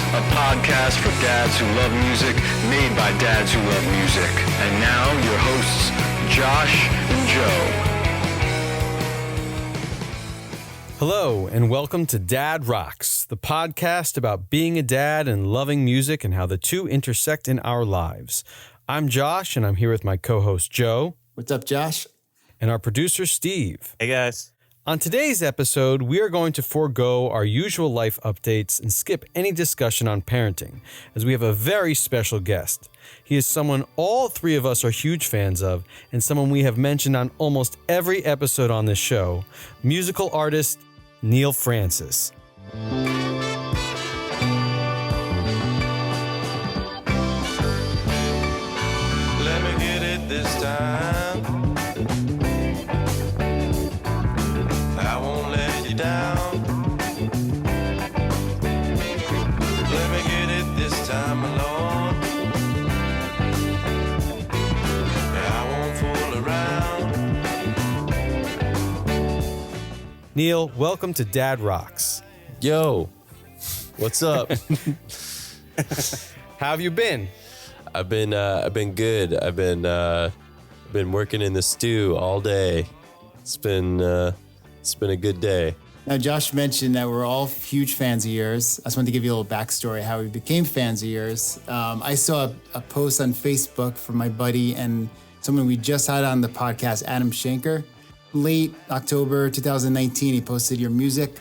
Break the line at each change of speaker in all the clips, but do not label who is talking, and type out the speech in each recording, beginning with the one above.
a podcast for dads who love music, made by dads who love music. And now, your hosts, Josh and Joe.
Hello, and welcome to Dad Rocks, the podcast about being a dad and loving music and how the two intersect in our lives. I'm Josh, and I'm here with my co-host, Joe.
What's up, Josh?
And our producer, Steve.
Hey, guys.
On today's episode, we are going to forego our usual life updates and skip any discussion on parenting, as we have a very special guest. He is someone all three of us are huge fans of, and someone we have mentioned on almost every episode on this show, musical artist Neal Francis.
Let me get it this time. I won't let you down. Let me get it this time alone. I won't fool around.
Neal, welcome to Dad Rocks.
Yo, what's up?
How have you been?
I've been good. I've been working in the stew all day. It's been a good day.
Now, Josh mentioned that we're all huge fans of yours. I just wanted to give you a little backstory how we became fans of yours. I saw a post on Facebook from my buddy and someone we just had on the podcast, Adam Schenker. Late October 2019, he posted your music,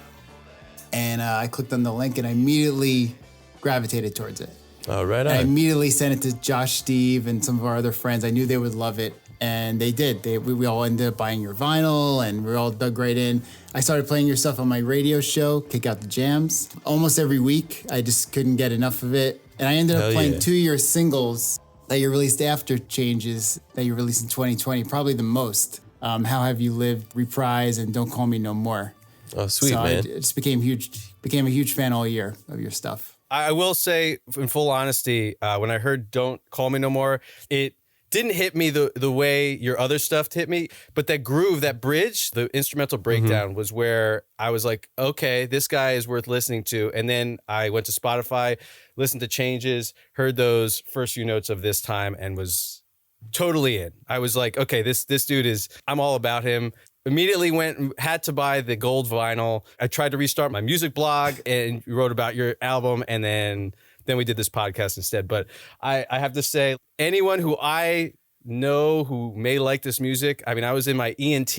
and I clicked on the link and I immediately gravitated towards it.
Oh, right on.
I immediately sent it to Josh, Steve, and some of our other friends. I knew they would love it, and they did. We all ended up buying your vinyl, and we all dug right in. I started playing your stuff on my radio show, Kick Out the Jams, almost every week. I just couldn't get enough of it. And I ended up playing 2 of your singles that you released after Changes that you released in 2020, probably the most. How Have You Lived, Reprise, and Don't Call Me No More.
Oh, sweet,
so
man.
I just became a huge fan all year of your stuff.
I will say, in full honesty, when I heard Don't Call Me No More, it didn't hit me the way your other stuff hit me, but that groove, that bridge, the instrumental breakdown was where I was like, okay, this guy is worth listening to. And then I went to Spotify, listened to Changes, heard those first few notes of This Time, and was totally in. I was like, okay, this dude is, I'm all about him. Immediately had to buy the gold vinyl. I tried to restart my music blog and wrote about your album, and then we did this podcast instead. But I have to say, anyone who I know who may like this music, I mean, I was in my ENT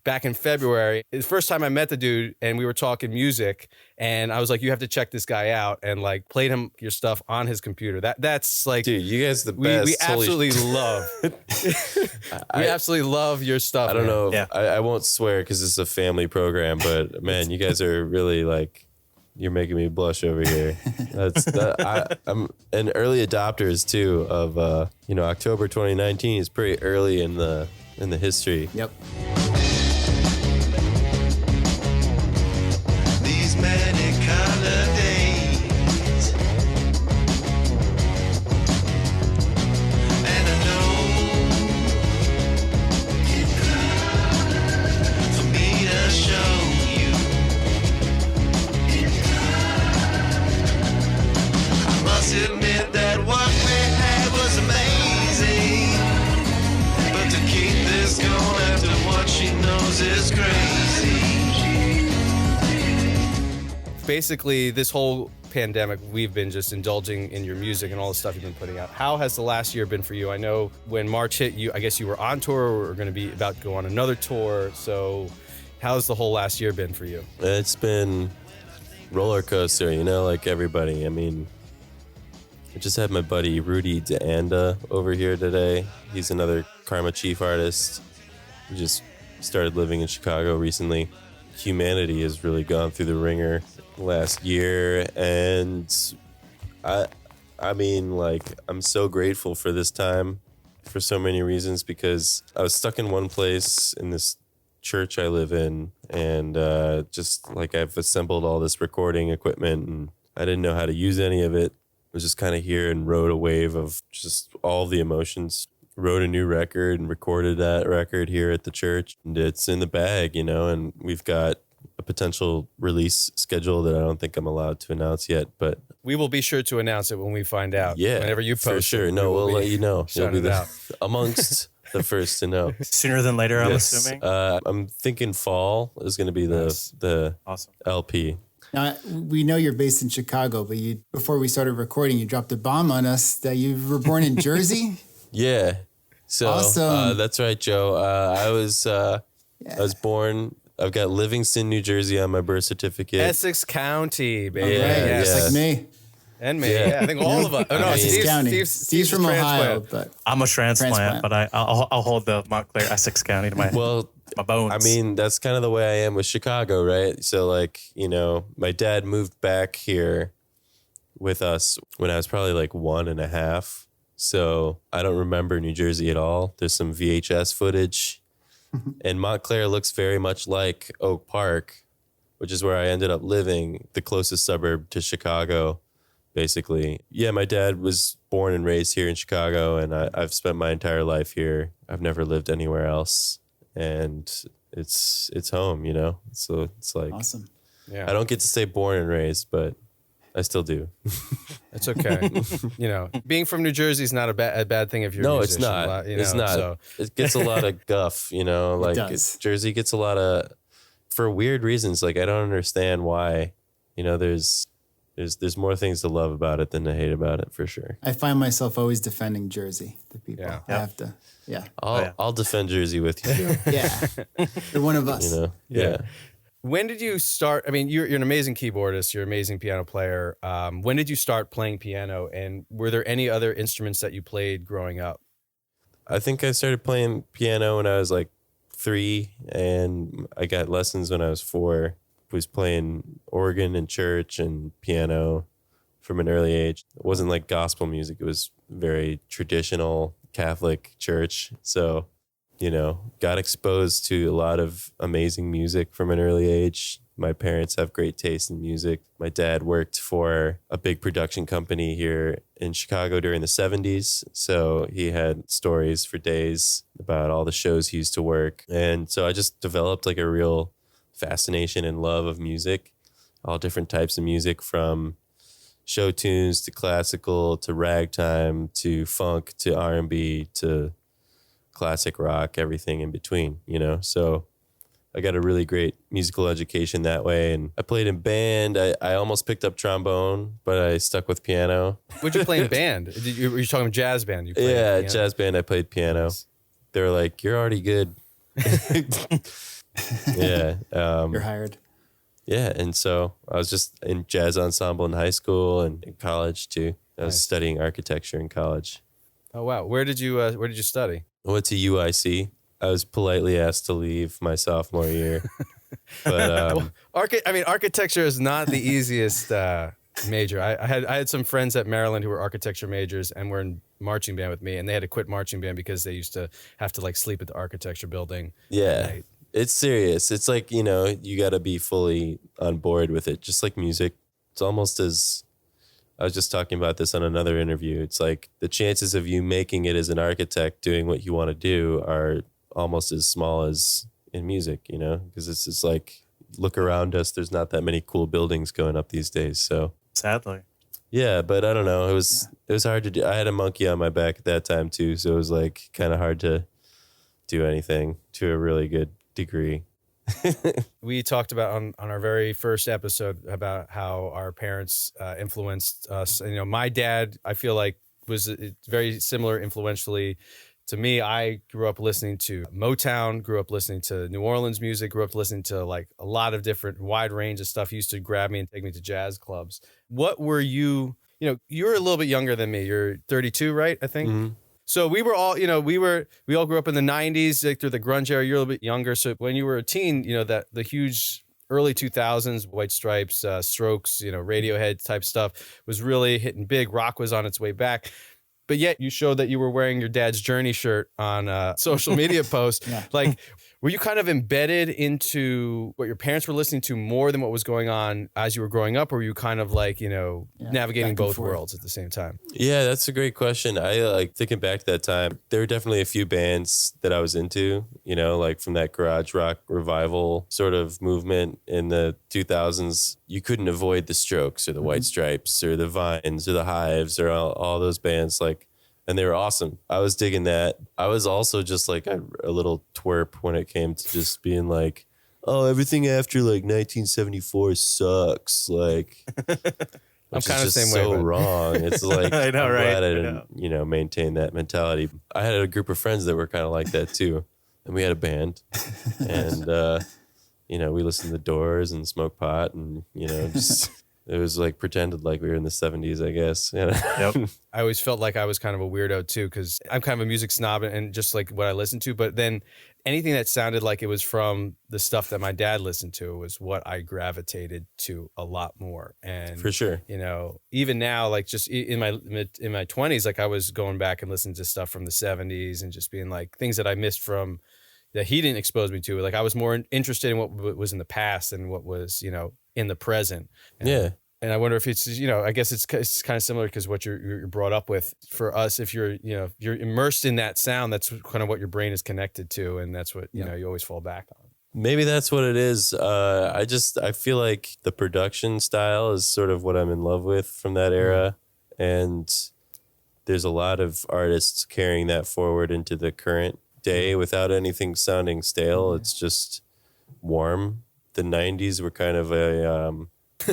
back in February. It's the first time I met the dude, and we were talking music, and I was like, you have to check this guy out, and like played him your stuff on his computer. That's like,
Dude, you guys are the best.
We absolutely love. We absolutely love your stuff.
I don't know.
Yeah.
I won't swear because it's a family program, but man, you guys are really like, you're making me blush over here. I'm an early adopters too of October 2019 is pretty early in the history.
Yep.
These many color days, and I know for me to show you, I must admit that what we had was amazing, but to keep this going after what she knows is crazy.
Basically, this whole pandemic, we've been just indulging in your music and all the stuff you've been putting out. How has the last year been for you? I know when March hit, I guess you were on tour or going to be about to go on another tour. So how's the whole last year been for you?
It's been roller coaster, like everybody. I mean, I just had my buddy Rudy DeAnda over here today. He's another Karma Chief artist. He just started living in Chicago recently. Humanity has really gone through the ringer last year, and I mean, like, I'm so grateful for this time for so many reasons, because I was stuck in one place in this church I live in, and just like I've assembled all this recording equipment and I didn't know how to use any of it. I was just kind of here and rode a wave of just all the emotions. Wrote a new record and recorded that record here at the church, and it's in the bag, and we've got a potential release schedule that I don't think I'm allowed to announce yet, but
We will be sure to announce it when we find out.
yeah,
Whenever you post
for sure.
it,
No,
we will
we'll
be
let you know. You'll
shouting
be
it out.
amongst the first to know.
Sooner than later, I'm
Yes.
assuming.
I'm thinking fall is going to be
Nice.
the
Awesome.
LP.
Now, we know you're based in Chicago, but before we started recording, you dropped a bomb on us that you were born in Jersey.
Yeah. So
Awesome.
that's right, Joe. I was born. I've got Livingston, New Jersey on my birth certificate.
Essex County, baby.
Right,
Yes.
yeah.
like me.
And me.
Yeah.
Yeah. I think all of us. Oh, no,
Essex
Steve's,
County.
Steve's
Steve's from
a
Ohio,
transplant.
but
I'm a transplant,
Transplant.
but I'll hold the Montclair Essex County to my
Well,
my bones.
I mean, that's kind of the way I am with Chicago, right? So, like, my dad moved back here with us when I was probably like 1.5. So I don't remember New Jersey at all. There's some VHS footage. And Montclair looks very much like Oak Park, which is where I ended up living, the closest suburb to Chicago, basically. Yeah, my dad was born and raised here in Chicago, and I've spent my entire life here. I've never lived anywhere else. And it's home, So it's like,
awesome.
Yeah.
I don't get to say born and raised, but I still do.
It's okay. Being from New Jersey is not a bad thing if you're a
No, it's
musician.
not.
You know,
It's not.
So.
It gets a lot of guff, Like
does.
Jersey gets a lot of, for weird reasons. Like I don't understand why. There's more things to love about it than to hate about it, for sure.
I find myself always defending Jersey to people.
Yeah.
I have to. Yeah.
I'll defend Jersey with you, Joe,
Yeah. You're one of us.
Yeah.
When did you start? I mean, you're an amazing keyboardist. You're an amazing piano player. When did you start playing piano? And were there any other instruments that you played growing up?
I think I started playing piano when I was like 3, and I got lessons when I was 4. Was playing organ in church and piano from an early age. It wasn't like gospel music. It was very traditional Catholic church. So, got exposed to a lot of amazing music from an early age. My parents have great taste in music. My dad worked for a big production company here in Chicago during the 70s. So he had stories for days about all the shows he used to work. And so I just developed like a real fascination and love of music, all different types of music, from show tunes to classical to ragtime to funk to R&B to classic rock, everything in between, So I got a really great musical education that way. And I played in band. I almost picked up trombone, but I stuck with piano.
What'd you play in band? Were you talking jazz band? You played
Yeah,
piano?
jazz band, I played piano.
Nice.
They were like, "You're already good." Yeah.
You're hired.
Yeah, and so I was just in jazz ensemble in high school and in college too. I was
Nice.
studying architecture in college.
Oh wow, where did you study?
I went to UIC. I was politely asked to leave my sophomore year, but
Architecture is not the easiest major. I had some friends at Maryland who were architecture majors and were in marching band with me, and they had to quit marching band because they used to have to like sleep at the architecture building.
yeah,
night.
it's serious. It's like, you got to be fully on board with it, just like music. It's almost as, I was just talking about this on another interview. It's like the chances of you making it as an architect doing what you want to do are almost as small as in music, because it's just like, look around us. There's not that many cool buildings going up these days. So
Sadly.
yeah, but I don't know. It was hard to do. I had a monkey on my back at that time too. So it was like kind of hard to do anything to a really good degree.
We talked about on our very first episode about how our parents influenced us. My dad, I feel like, was very similar influentially to me. I grew up listening to Motown, grew up listening to New Orleans music, grew up listening to like a lot of different wide range of stuff. He used to grab me and take me to jazz clubs. What were you, you're a little bit younger than me. You're 32, right? I think.
Mhm.
So we were all, we all grew up in the 90s, like through the grunge era. You're a little bit younger. So when you were a teen, that the huge early 2000s, White Stripes, Strokes, Radiohead type stuff was really hitting big. Rock was on its way back. But yet you showed that you were wearing your dad's Journey shirt on a social media post.
Yeah.
Like, were you kind of embedded into what your parents were listening to more than what was going on as you were growing up? Or were you kind of like, navigating
back and
both
forth.
worlds at the same time?
Yeah, that's a great question. I like thinking back to that time. There were definitely a few bands that I was into, like from that garage rock revival sort of movement in the 2000s. You couldn't avoid the Strokes or the White Stripes or the Vines or the Hives or all those bands, and they were awesome. I was digging that. I was also just like a little twerp when it came to just being like, oh, everything after like 1974 sucks. Like,
I'm kind of the same
so
way. But
wrong. It's like
I know,
I'm
right?
glad I
I
didn't,
know.
maintain that mentality. I had a group of friends that were kind of like that too, and we had a band, and we listened to The Doors and smoked pot, and just it was like pretended like we were in the 70s, I guess.
Yep.
I always felt like I was kind of a weirdo too, because I'm kind of a music snob and just like what I listen to. But then anything that sounded like it was from the stuff that my dad listened to was what I gravitated to a lot more. And
For sure.
Even now, like just in my 20s, like I was going back and listening to stuff from the 70s and just being like things that I missed from that he didn't expose me to. Like I was more interested in what was in the past and what was, in the present.
Yeah.
And I wonder if it's, I guess it's kind of similar because what you're brought up with. For us, if you're immersed in that sound, that's kind of what your brain is connected to, and that's what you always fall back on.
Maybe that's what it is. I feel like the production style is sort of what I'm in love with from that era, and there's a lot of artists carrying that forward into the current day without anything sounding stale. It's just warm. The 90s were kind of a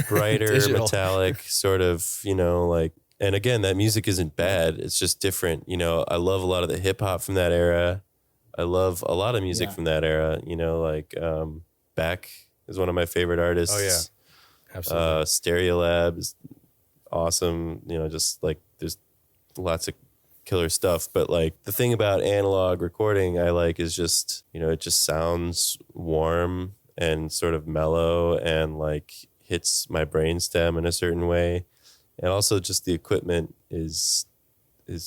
brighter,
Digital.
metallic sort of, and again, that music isn't bad. It's just different. I love a lot of the hip hop from that era. I love a lot of music from that era, Beck is one of my favorite artists.
Oh yeah, absolutely.
Stereolab is awesome. Just like there's lots of killer stuff. But like the thing about analog recording I like is just, it just sounds warm and sort of mellow and like hits my brainstem in a certain way. And also just the equipment is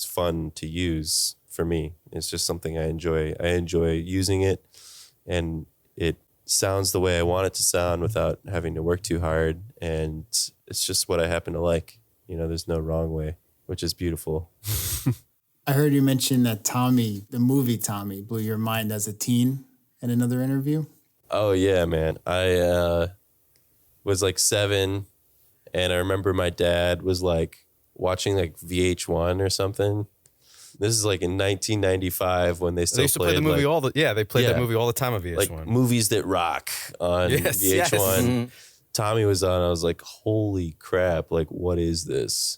fun to use for me. It's just something I enjoy. I enjoy using it, and it sounds the way I want it to sound without having to work too hard. And it's just what I happen to like. There's no wrong way, which is beautiful.
I heard you mention that Tommy, the movie Tommy, blew your mind as a teen in another interview.
Oh yeah, man. I was like 7, and I remember my dad was like watching like VH1 or something. This is like in 1995 when they still
They used to play the movie they played that movie all the time on VH1.
like movies that rock on
Yes,
VH1.
yes. Mhm.
Tommy was on. I was like, holy crap! Like, what is this?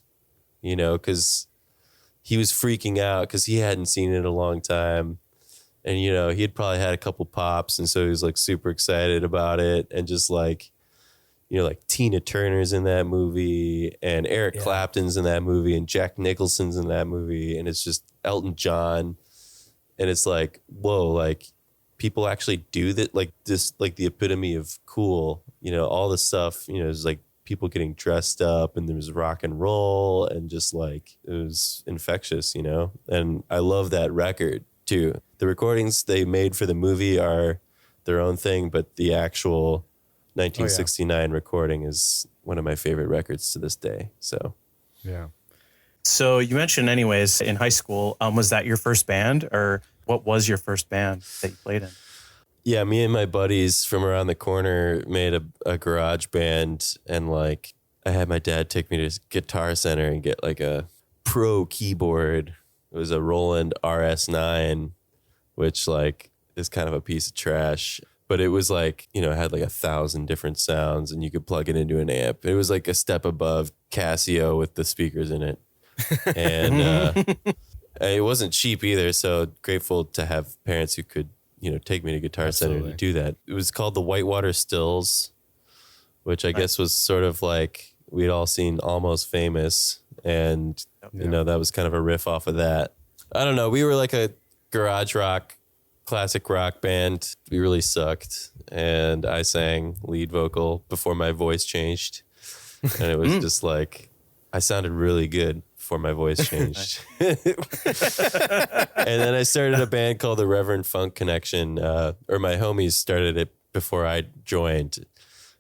Because he was freaking out because he hadn't seen it in a long time, and he had probably had a couple pops, and so he was like super excited about it, and just like, like Tina Turner's in that movie, and Eric Clapton's in that movie, and Jack Nicholson's in that movie, and it's just Elton John, and it's like, whoa, like people actually do that, like this, like the epitome of cool, all the stuff, is like people getting dressed up, and there was rock and roll, and just like it was infectious, and I love that record too. The recordings they made for the movie are their own thing, but the actual 1969 recording is one of my favorite records to this day. So,
yeah.
So you mentioned anyways in high school, was that your first band, or what was your first band that you played in?
yeah, me and my buddies from around the corner made a garage band, and like I had my dad take me to Guitar Center and get like a pro keyboard. It was a Roland RS9, which like is kind of a piece of trash. But it was like, it had like 1,000 different sounds, and you could plug it into an amp. It was like a step above Casio with the speakers in it. And it wasn't cheap either. So grateful to have parents who could, take me to Guitar Center to do that. It was called the Whitewater Stills, which I guess was sort of like we'd all seen Almost Famous. And, that was kind of a riff off of that. I don't know. We were like a garage rock, classic rock band. We really sucked, and I sang lead vocal before my voice changed, and it was just like I sounded really good before my voice changed. And then I started a band called the Reverend Funk Connection, or my homies started it before I joined.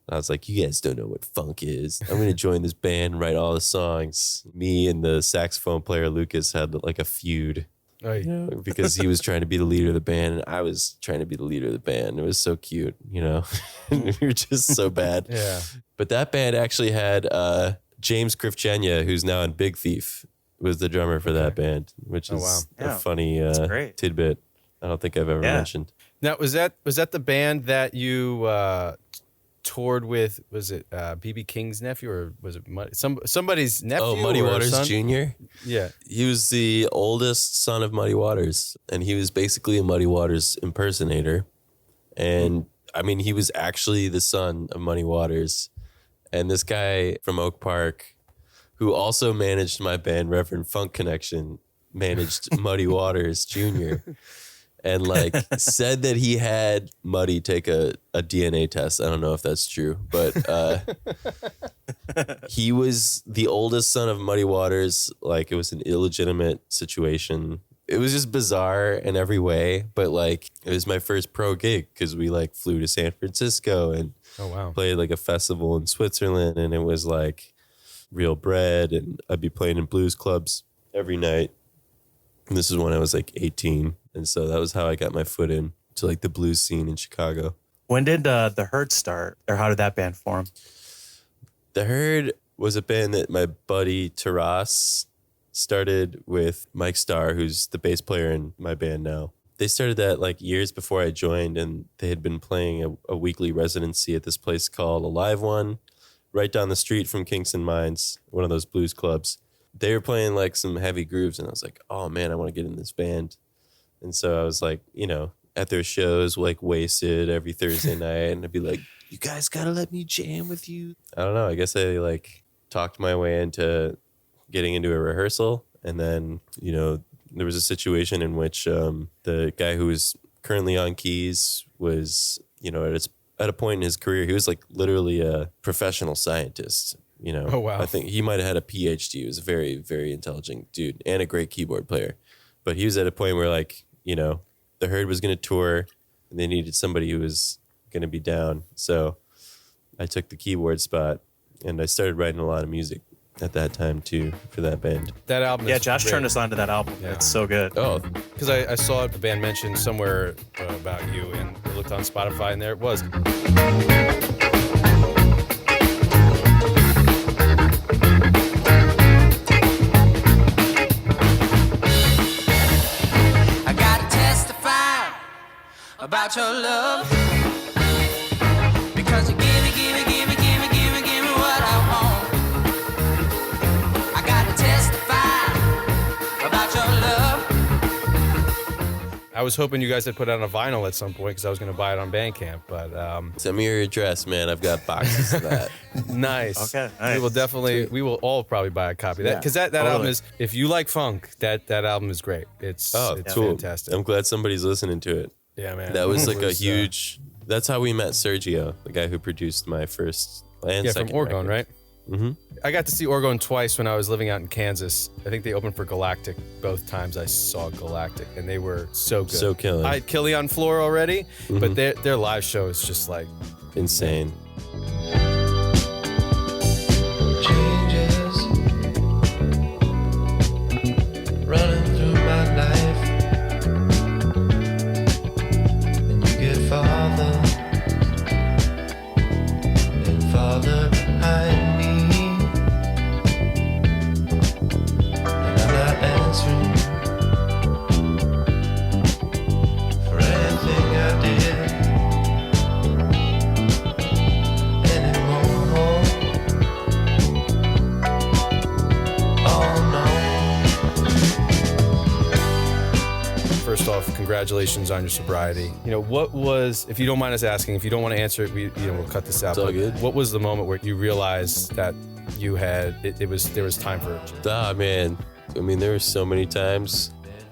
I was like, you guys don't know what funk is. I'm going to join this band and write all the songs. Me and the saxophone player, Lucas, had like a feud because he was trying to be the leader of the band and I was trying to be the leader of the band. It was so cute, you know? We were just so bad.
Yeah.
But that band actually had James Krifchenia, who's now in Big Thief, was the drummer for that band, which is a funny tidbit I don't think I've ever mentioned.
Now, was that the band that you toured with? Was it BB King's nephew or was it somebody's nephew?
Oh, Muddy
or
Waters
son?
Jr.?
Yeah.
He was the oldest son of Muddy Waters, and he was basically a Muddy Waters impersonator. And I mean, he was actually the son of Muddy Waters. And this guy from Oak Park, who also managed my band, Reverend Funk Connection, managed Muddy Waters Jr. and like said that he had Muddy take a DNA test. I don't know if that's true, but he was the oldest son of Muddy Waters. Like, it was an illegitimate situation. It was just bizarre in every way, but like it was my first pro gig because we like flew to San Francisco and played like a festival in Switzerland, and it was like real bread, and I'd be playing in blues clubs every night. And this is when I was like 18, and so that was how I got my foot in to like the blues scene in Chicago.
When did the Herd start, or how did that band form?
The Herd was a band that my buddy Taras started with Mike Starr, who's the bass player in my band now. They started that like years before I joined, and they had been playing a weekly residency at this place called Alive One, right down the street from Kingston Mines, one of those blues clubs. They were playing like some heavy grooves, and I was like, oh man, I want to get in this band. And so I was like, you know, at their shows, like wasted every Thursday night, and I'd be like, you guys gotta let me jam with you. I don't know, I guess I like talked my way into getting into a rehearsal. And then, you know, there was a situation in which the guy who was currently on keys was, you know, at a point in his career, he was like literally a professional scientist, you know.
Oh, wow.
I think he might have had a PhD. He was a very, very intelligent dude and a great keyboard player. But he was at a point where, like, you know, the Herd was going to tour and they needed somebody who was going to be down. So I took the keyboard spot and I started writing a lot of music at that time too for that band.
That album is
Josh
great.
turned us on to that album.
Yeah.
It's so good.
Oh,
Because I saw the band mentioned somewhere about you, and I looked on Spotify, and there it was.
I gotta testify about your love, because you give me what I want. I gotta testify about your love.
I was hoping you guys had put out a vinyl at some point because I was going to buy it on Bandcamp, but
send me your address, man. I've got boxes of that.
nice.
Okay, nice.
We will all probably buy a copy of that, because that album is, if you like funk, that album is great. It's
Oh,
it's
cool.
fantastic.
I'm glad somebody's listening to it.
Yeah, man.
That was like
It
a
was,
huge. That's how we met Sergio, the guy who produced my first and
yeah,
second
from Oregon,
record.
right?
Mm-hmm.
I got to see Oregon twice when I was living out in Kansas. I think they opened for Galactic both times I saw Galactic, and they were so good.
So killing.
I had Killy on floor already, but their live show is just like
Insane.
Changes running through my life, and you get farther and farther behind me, and I'm not answering for anything I did anymore. Oh no.
First off, congratulations on your sobriety. You know, what was, if you don't mind us asking, if you don't want to answer it, we'll cut this out.
It's all
but
good.
What was the moment where you realized that you had, there was time for it?
Ah, man. I mean, there were so many times.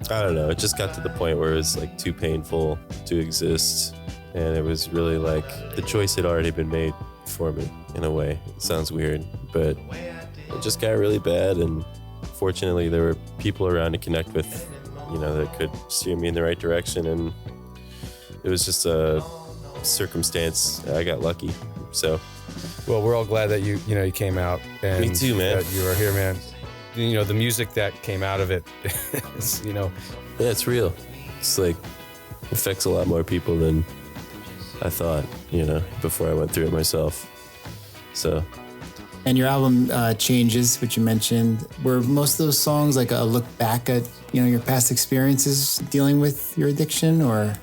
I don't know. It just got to the point where it was like too painful to exist. And it was really like the choice had already been made for me in a way. It sounds weird, but it just got really bad, and fortunately there were people around to connect with, that could steer me in the right direction, and it was just a circumstance. I got lucky. So,
well, we're all glad that you came out. And
me too, man.
That you are here, man. The music that came out of it,
Yeah, it's real. It's like affects a lot more people than I thought, before I went through it myself. So.
And your album Changes, which you mentioned, were most of those songs like a look back at your past experiences dealing with your addiction, or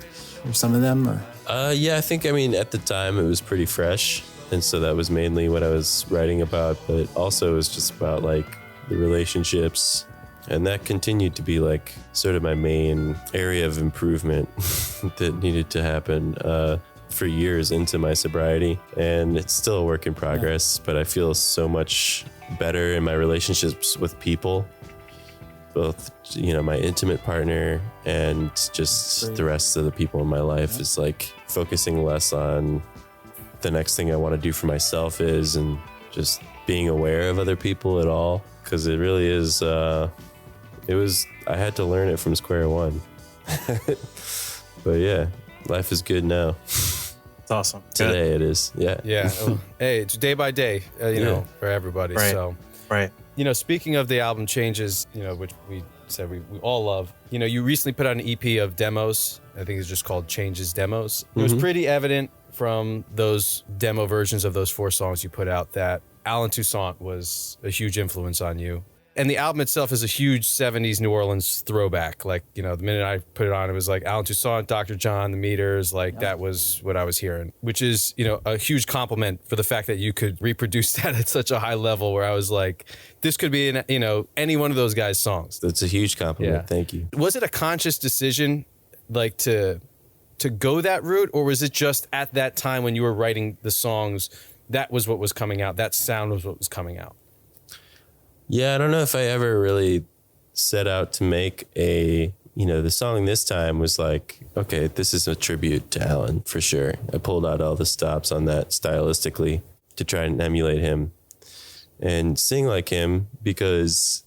some of them, or?
Yeah, I think at the time it was pretty fresh, and so that was mainly what I was writing about. But also it was just about like the relationships, and that continued to be like sort of my main area of improvement that needed to happen for years into my sobriety, and it's still a work in progress. But I feel so much better in my relationships with people, both my intimate partner and just the rest of the people in my life. Is like focusing less on the next thing I want to do for myself and just being aware of other people at all, because it really is I had to learn it from square one. But yeah, life is good now.
It's awesome.
Today it is. Yeah.
Yeah. Hey, it's day by day, for everybody.
Right.
So,
Right.
Speaking of the album Changes, which we said we all love, you recently put out an EP of demos. I think it's just called Changes Demos. It was pretty evident from those demo versions of those 4 songs you put out that Alan Toussaint was a huge influence on you. And the album itself is a huge 70s New Orleans throwback. Like, the minute I put it on, it was like Alan Toussaint, Dr. John, the Meters. Like, that was what I was hearing, which is, a huge compliment for the fact that you could reproduce that at such a high level, where I was like, this could be, any one of those guys' songs.
That's a huge compliment.
Yeah.
Thank you.
Was it a conscious decision, like, to go that route, or was it just at that time when you were writing the songs, that was what was coming out, that sound was what was coming out?
Yeah, I don't know if I ever really set out to make the song this time was like, okay, this is a tribute to Alan for sure. I pulled out all the stops on that stylistically to try and emulate him and sing like him, because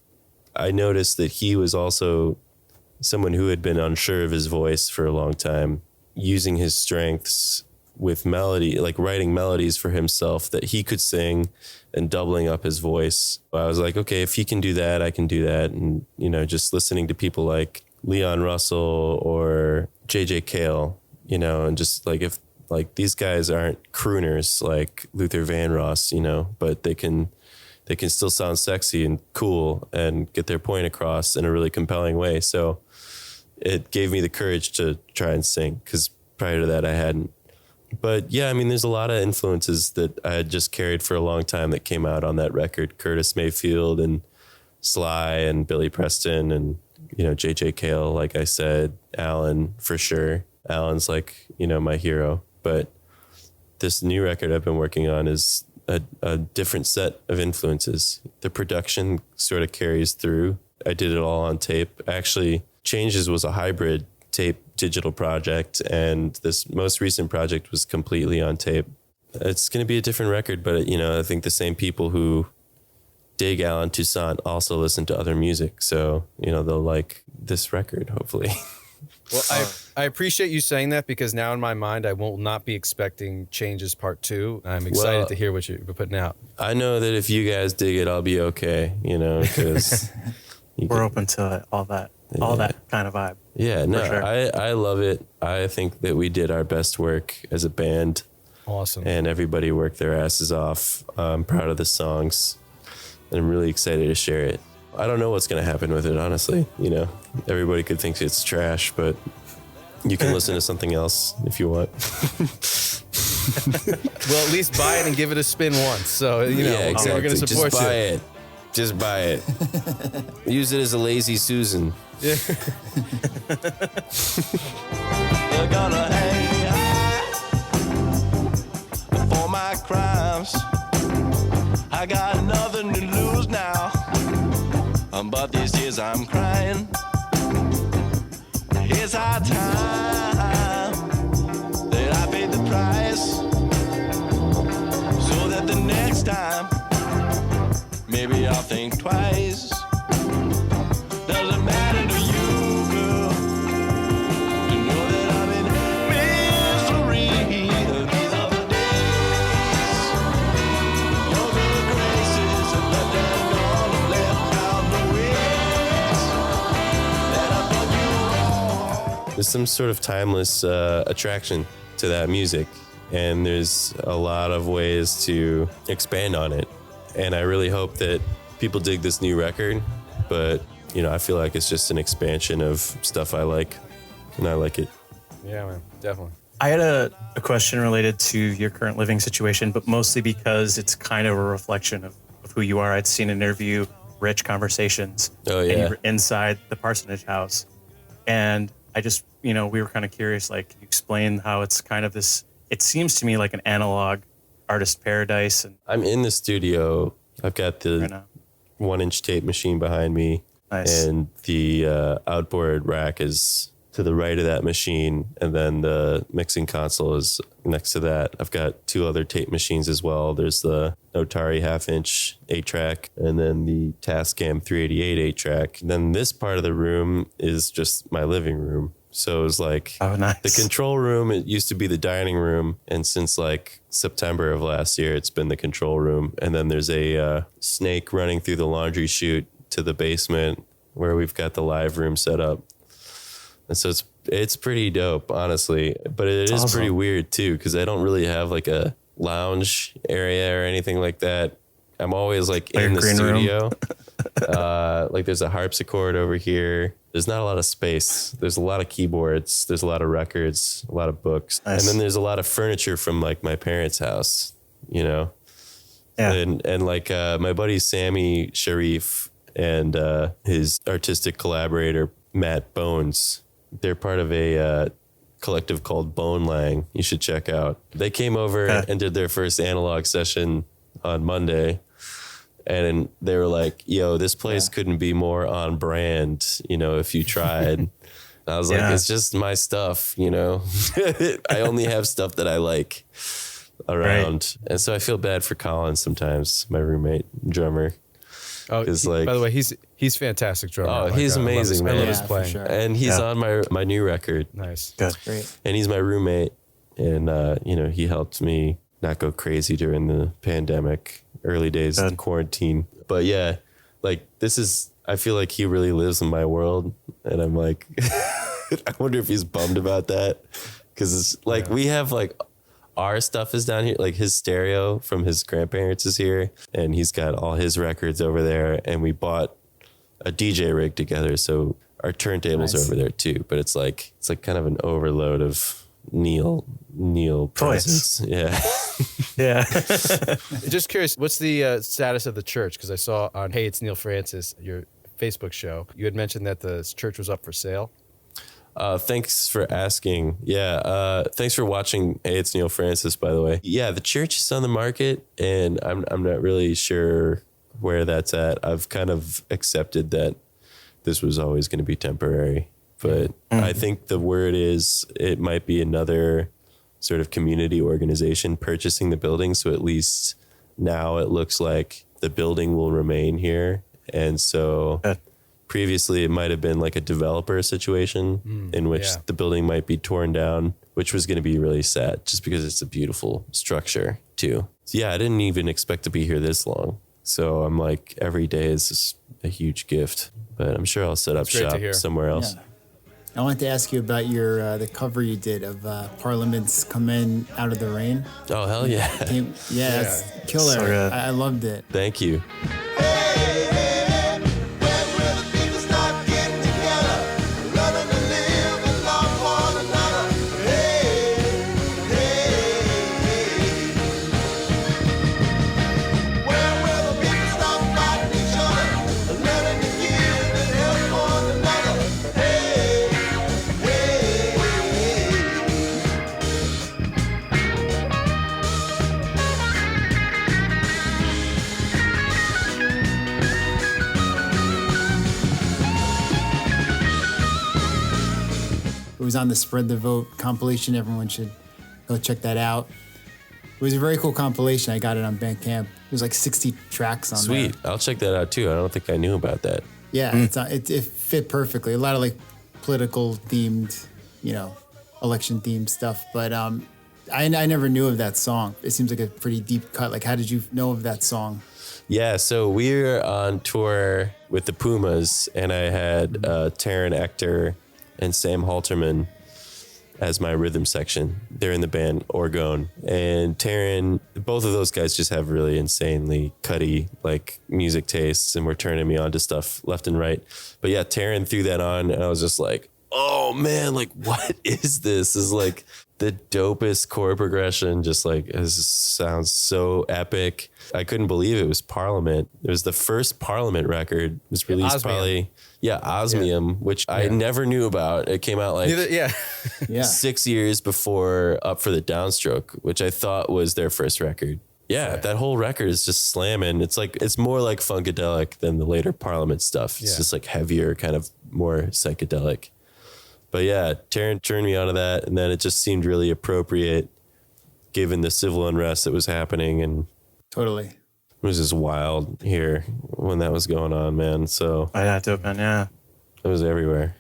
I noticed that he was also someone who had been unsure of his voice for a long time, using his strengths with melody, like writing melodies for himself that he could sing and doubling up his voice. I was like, okay, if he can do that, I can do that. And, just listening to people like Leon Russell or JJ Cale, and just like, if like these guys aren't crooners like Luther Vandross, but they can still sound sexy and cool and get their point across in a really compelling way. So it gave me the courage to try and sing, because prior to that I hadn't. But yeah, there's a lot of influences that I had just carried for a long time that came out on that record. Curtis Mayfield and Sly and Billy Preston and, JJ Cale, like I said, Alan for sure. Alan's like, my hero. But this new record I've been working on is a different set of influences. The production sort of carries through. I did it all on tape. Actually, Changes was a hybrid tape digital project, and this most recent project was completely on tape. It's going to be a different record, but I think the same people who dig Alan Toussaint also listen to other music, so they'll like this record, hopefully.
Well, I appreciate you saying that, because now in my mind I will not be expecting Changes Part 2. I'm excited to hear what you're putting out.
I know that if you guys dig it, I'll be okay, because
we're open to all that kind of vibe.
Yeah, no,
sure.
I love it. I think that we did our best work as a band.
Awesome.
And everybody worked their asses off. I'm proud of the songs, and I'm really excited to share it. I don't know what's going to happen with it, honestly. Everybody could think it's trash, but you can listen to something else if you want.
Well, at least buy it and give it a spin once. So,
yeah, exactly.
We're going to support
Just buy
you.
it. Just buy it. Use it as a lazy Susan.
Yeah.
They're gonna hang me high for my crimes. I got nothing to lose now, but these tears I'm crying. It's high time that I paid the price, so that the next time maybe I'll think twice. Doesn't matter to you, girl, to know that I'm in misery. These are the days. Those are the graces that left and gone and left out the ways that I've done you wrong.
There's some sort of timeless attraction to that music, and there's a lot of ways to expand on it. And I really hope that people dig this new record, but you know, I feel like it's just an expansion of stuff I like, and I like it.
Yeah, man, definitely.
I had a question related to your current living situation, but mostly because it's kind of a reflection of who you are. I'd seen an interview, Rich Conversations,
Oh,
and
yeah.
you were inside the parsonage house. And I just, we were kind of curious, like, can you explain how it's kind of this, it seems to me like an analog artist paradise. And
I'm in the studio. I've got
right
the
now.
1-inch tape machine behind me.
Nice.
And the outboard rack is to the right of that machine. And then the mixing console is next to that. I've got 2 other tape machines as well. There's the Notari 1/2-inch 8-track and then the Tascam 388 8-track. Then this part of the room is just my living room. So it was like
Oh, nice.
the control room. It used to be the dining room. And since like September of last year, it's been the control room. And then there's a snake running through the laundry chute to the basement where we've got the live room set up. And so it's pretty dope, honestly. But it is pretty weird too, because I don't really have like a lounge area or anything like that. I'm always like in the
green room.
studio. Like there's a harpsichord over here. There's not a lot of space. There's a lot of keyboards. There's a lot of records, a lot of books.
Nice.
And then there's a lot of furniture from like my parents' house, you know?
Yeah.
And like my buddy Sammy Sharif and his artistic collaborator Matt Bones, they're part of a collective called Bone Lang. You should check out. They came over and did their first analog session on Monday, and they were like, "Yo, this place couldn't be more on brand. You know, if you tried." And I was like, "It's just my stuff. You know, I only have stuff that I like around."
Right.
And so I feel bad for Colin sometimes, my roommate drummer.
Oh,
It's like-
by the way, he's fantastic drummer.
Oh,
Like,
he's
I love his-
amazing,
I love
man.
his
Yeah, for
playing.
sure.
And he's
Yeah.
on my new record.
Nice.
Good.
Great.
And he's my roommate, and you know, he helped me not go crazy during the pandemic, early days of
Good.
quarantine. But yeah, like I feel like he really lives in my world, and I'm like, I wonder if he's bummed about that, because it's like we have like our stuff is down here, like his stereo from his grandparents is here, and he's got all his records over there, and we bought a DJ rig together, so our turntables are over there too. But it's like kind of an overload of Neal presence. Yeah.
Yeah.
Just curious, what's the status of the church? Because I saw on Hey, It's Neal Francis, your Facebook show, you had mentioned that the church was up for sale.
Thanks for asking. Yeah. Thanks for watching. Hey, it's Neal Francis, by the way. Yeah, the church is on the market, and I'm not really sure where that's at. I've kind of accepted that this was always going to be temporary, but I think the word is it might be another sort of community organization purchasing the building. So at least now it looks like the building will remain here. And so previously it might have been like a developer situation in which the building might be torn down, which was going to be really sad just because it's a beautiful structure too. So yeah, I didn't even expect to be here this long. So I'm like, every day is just a huge gift, but I'm sure I'll set up
great to
shop
hear.
somewhere else.
Yeah. I wanted to ask you about your the cover you did of Parliaments Come In Out of the Rain.
Oh, hell yeah.
Yeah, that's killer.
So good.
I loved it.
Thank you.
It was on the Spread the Vote compilation. Everyone should go check that out. It was a very cool compilation. I got it on Bandcamp. It was like 60 tracks on
Sweet.
there.
I'll check that out too. I don't think I knew about that.
Yeah, it fit perfectly. A lot of like political themed, election themed stuff. But I never knew of that song. It seems like a pretty deep cut. Like, how did you know of that song?
Yeah, so we're on tour with the Pumas, and I had Taryn Ector and Sam Halterman as my rhythm section. They're in the band Orgone. And Taryn, both of those guys just have really insanely cutty like music tastes, and were turning me on to stuff left and right. But yeah, Taryn threw that on, and I was just like, oh man, like what is this? This is like the dopest chord progression, just like it sounds so epic. I couldn't believe it was Parliament. It was the first Parliament record. It was released Osmium, which I never knew about. It came out like
Yeah.
6 years before Up for the Downstroke, which I thought was their first record. Yeah, that whole record is just slamming. It's more like Funkadelic than the later Parliament stuff. It's just like heavier, kind of more psychedelic. But yeah, Taryn turned me onto that, and then it just seemed really appropriate given the civil unrest that was happening. And
Totally.
it was just wild here when that was going on, man. So
I had to have been, yeah.
it was everywhere.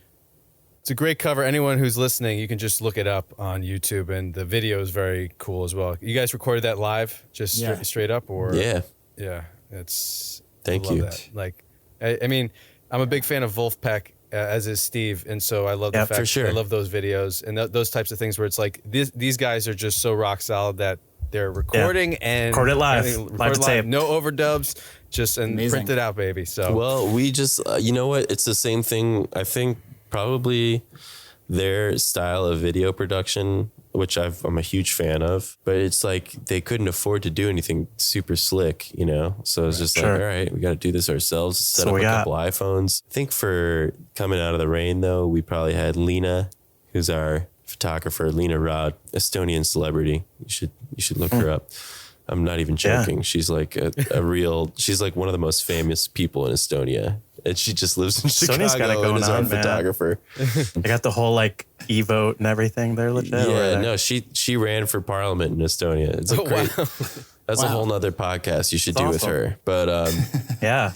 It's a great cover. Anyone who's listening, you can just look it up on YouTube, and the video is very cool as well. You guys recorded that live, just straight up, or
Yeah.
It's.
Thank
I love
you.
that. Like, I mean, I'm a big fan of Wolfpack, as is Steve, and so I love the fact
for sure.
I love those videos and those types of things where it's like these guys are just so rock solid that they're recording and
Record it live.
record
Live to tape.
no overdubs, just and
Amazing.
print it out, baby. So
Well, we just, you know what? It's the same thing. I think probably their style of video production, which I'm a huge fan of, but it's like they couldn't afford to do anything super slick, So it's just like, all right, we got to do this ourselves. Set up a couple iPhones. I think for Coming Out of the Rain, though, we probably had Lena, who's our photographer, Lena Rod, Estonian celebrity. You should look her up. I'm not even joking.
Yeah.
She's like a real, she's like one of the most famous people in Estonia. And she just lives in
Estonia's got it
Chicago
going
and is our
on, man.
photographer.
I got the whole like e-vote and everything. They're legit.
Yeah, no, she ran for parliament in Estonia. It's a great, that's a whole nother podcast you should do with
awesome.
her. But
Yeah.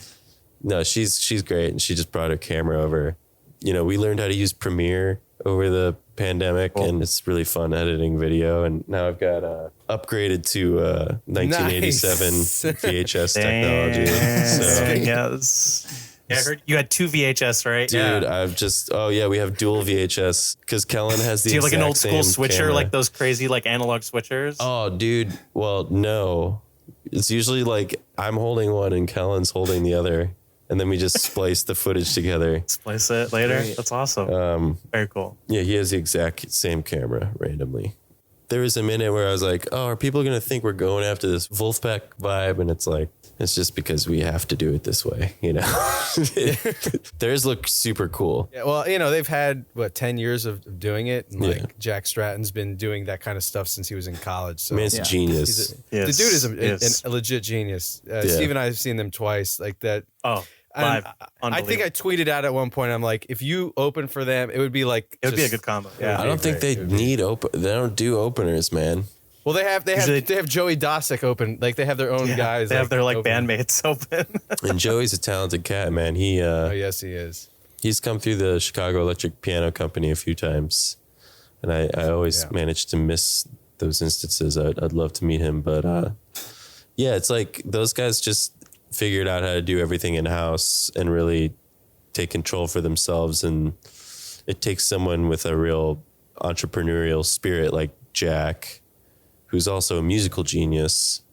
no, she's great. And she just brought her camera over. We learned how to use Premiere over the pandemic, and it's really fun editing video. And now I've got upgraded to 1987 VHS technology. So,
Yes. Yeah, I heard you had 2 VHS, right?
dude, I've just we have dual VHS because Kellen has the
Do you have like an
exact
old school
same
switcher,
camera.
like those crazy like analog switchers?
Oh, dude. Well, no. It's usually like I'm holding one and Kellen's holding the other, and then we just splice the footage together.
Splice it later.
Great.
That's awesome. Very cool.
Yeah, he has the exact same camera randomly. There was a minute where I was like, oh, are people going to think we're going after this Wolfpack vibe? And it's like, it's just because we have to do it this way, Theirs look super cool.
yeah, well, they've had 10 years of doing it, and
Yeah.
Jack Stratton's been doing that kind of stuff since he was in college. So
I mean, it's
Yeah.
genius.
the
Yes,
dude is
yes.
a legit genius. Steve and I have seen them twice, like that.
Oh,
And
live.
I think I tweeted out at one point. I'm like, if you open for them, it would be like
It would be a
just-
good combo. Yeah.
I don't think they need They don't do openers, man.
Well, they have
Usually-
Joey Dosick open. Like they have their own guys.
They have their like
open.
bandmates open.
And Joey's a talented cat, man.
Oh yes, he is.
He's come through the Chicago Electric Piano Company a few times, and I always manage to miss those instances. I'd love to meet him, but yeah, it's like those guys just figured out how to do everything in house and really take control for themselves. And it takes someone with a real entrepreneurial spirit like Jack, who's also a musical genius.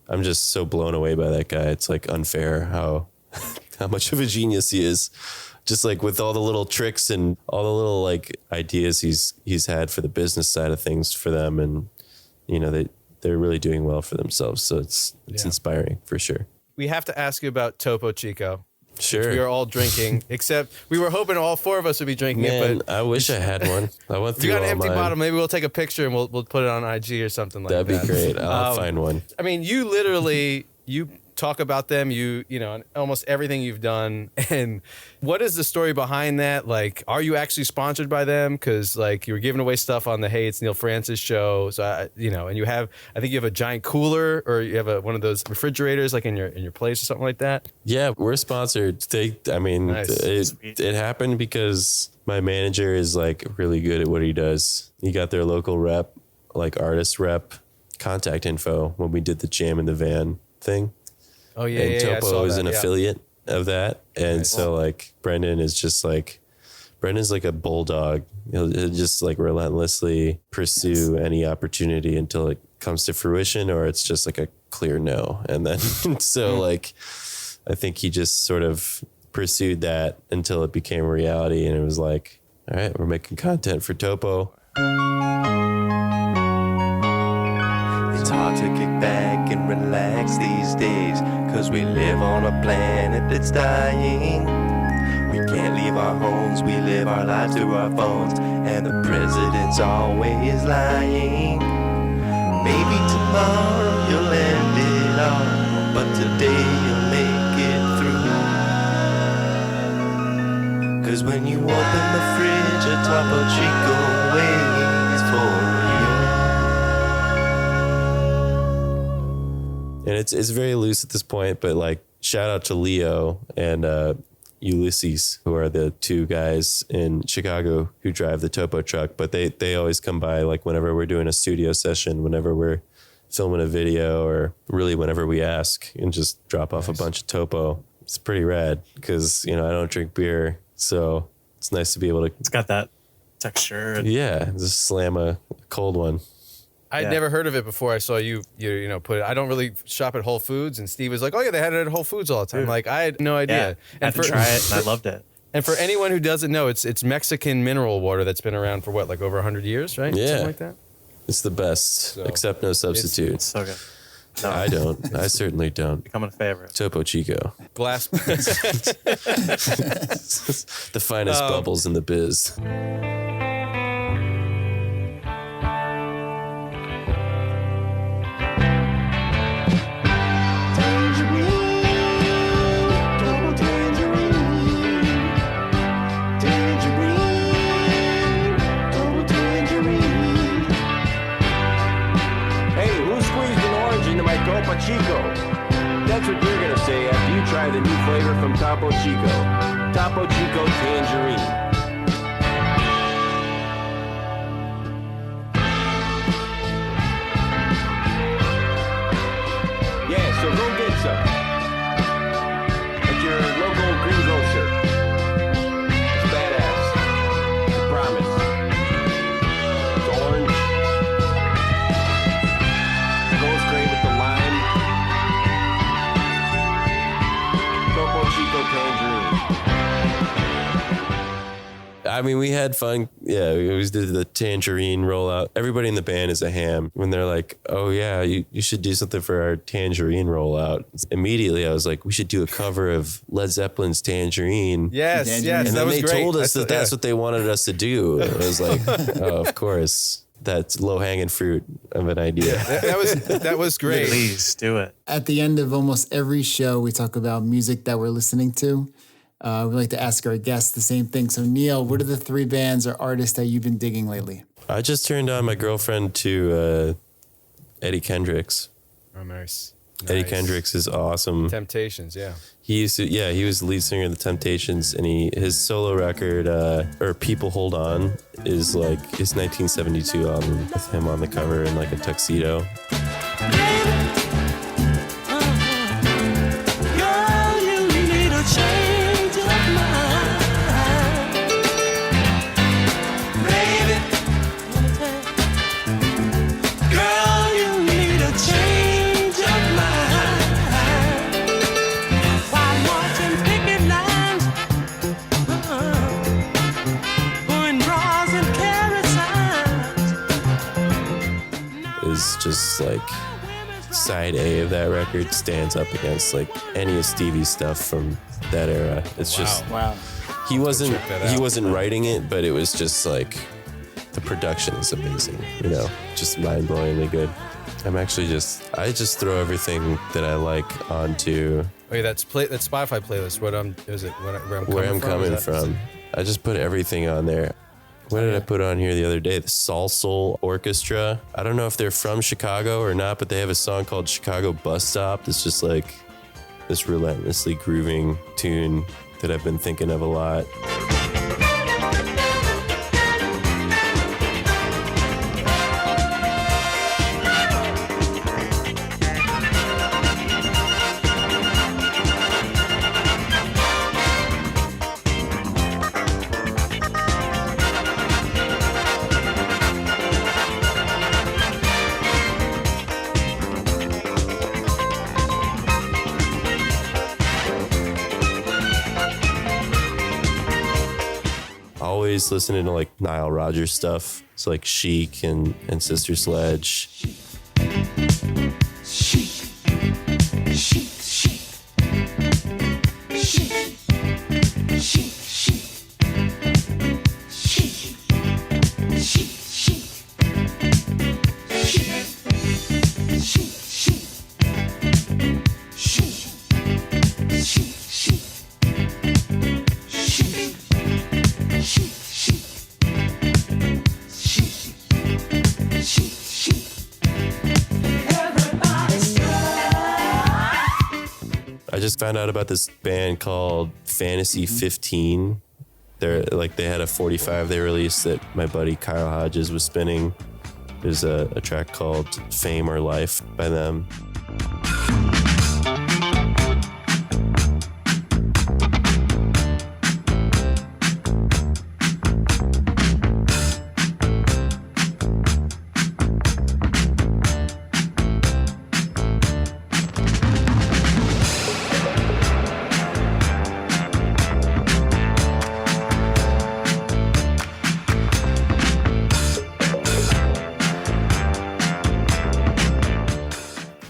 I'm just so blown away by that guy. It's like unfair how much of a genius he is. Just like with all the little tricks and all the little like ideas he's had for the business side of things for them, and they're really doing well for themselves. So it's inspiring for sure.
We have to ask you about Topo Chico.
Sure.
We are all drinking, except we were hoping all four of us would be drinking
Man,
it. But
I wish I had one. I went
if
through
you got an
all
empty
mine.
bottle, maybe we'll take a picture and we'll put it on IG or something like
That'd
that.
be great. I'll find one.
I mean, you literally you talk about them, you know, almost everything you've done. And what is the story behind that? Like, are you actually sponsored by them? Because like you were giving away stuff on the Hey It's Neal Francis show, so and you have, I think you have a giant cooler, or you have one of those refrigerators like in your place or something like that.
Yeah, we're sponsored.
Nice.
It happened because my manager is like really good at what he does. He got their local rep, like artist rep, contact info when we did the Jam in the Van thing.
Oh yeah,
And
I
Topo
saw
is
that,
an affiliate of that. And
Nice.
so like Brendan's like a bulldog. He'll just like relentlessly pursue any opportunity until it comes to fruition, or it's just like a clear no. And then so like I think he just sort of pursued that until it became a reality, and it was like, all right, we're making content for Topo.
It's hard to kick back and relax these days, 'cause we live on a planet that's dying. We can't leave our homes, we live our lives through our phones, and the president's always lying. Maybe tomorrow you'll end it all, but today you'll make it through. 'Cause when you open the fridge, a Topo Chico waits for you.
And it's very loose at this point, but like shout out to Leo and Ulysses, who are the two guys in Chicago who drive the Topo truck, but they always come by like whenever we're doing a studio session, whenever we're filming a video, or really whenever we ask, and just drop off a bunch of Topo. It's pretty rad because, you know, I don't drink beer, so it's nice to be able to,
It's got that texture.
yeah, just slam a cold one.
I'd
Yeah.
never heard of it before I saw you put it. I don't really shop at Whole Foods, and Steve was like, "Oh yeah, they had it at Whole Foods all the time."
Dude.
Like I had no
Yeah,
idea.
I had to try it, and I loved it.
And for anyone who doesn't know, it's Mexican mineral water that's been around for what, like over 100 years, right?
Yeah.
Something like that.
It's the best, except no substitute.
It's so good. No,
I don't. I certainly don't.
becoming a favorite.
Topo Chico.
Glass.
The finest bubbles in the biz.
Hey, who squeezed an orange into my Topo Chico? That's what you're gonna say after you try the new flavor from Topo Chico. Topo Chico Tangerine. Yeah, so go get some. At your local greengrocer. It's badass. I promise. It's orange. Goes great with the lime. Topo Chico Tangerine.
I mean, we had fun. Yeah, we always did the tangerine rollout. Everybody in the band is a ham. When they're like, oh, yeah, you should do something for our tangerine rollout. Immediately, I was like, we should do a cover of Led Zeppelin's Tangerine.
Yes,
And
yes,
And
that
then
was
they
great.
told us
That's
that's what they wanted us to do. It was like, oh, of course. That's low-hanging fruit of an idea.
that was great.
Please do it.
At the end of almost every show, we talk about music that we're listening to. We like to ask our guests the same thing. So, Neal, what are the 3 bands or artists that you've been digging lately?
I just turned on my girlfriend to Eddie Kendricks.
Oh, nice.
Eddie
Nice.
Kendricks is awesome.
Temptations, yeah.
He used to, he was the lead singer of the Temptations, and his solo record, or People Hold On, is like his 1972 album with him on the cover in like a tuxedo.
Girl, you need a change of mind. Baby, girl, you need a change of mind. While marching picket lines, pouring bras and carrot signs.
Is just like side A of that record stands up against like any of Stevie's stuff from that era. It's just
Wow.
he wasn't
check that out.
writing it, but it was just like the production is amazing, just mind-blowingly good. I just throw everything that I like onto
Okay, that Spotify playlist. What is it?
where I'm coming from. I just put everything on there. What did I put on here the other day? The Soul Orchestra. I don't know if they're from Chicago or not, but they have a song called Chicago Bus Stop. It's just like this relentlessly grooving tune that I've been thinking of a lot. Always listening to like Nile Rodgers stuff. It's like Chic and Sister Sledge. I just found out about this band called Fantasy 15. They had a 45 they released that my buddy Kyle Hodges was spinning. There's a track called Fame or Life by them.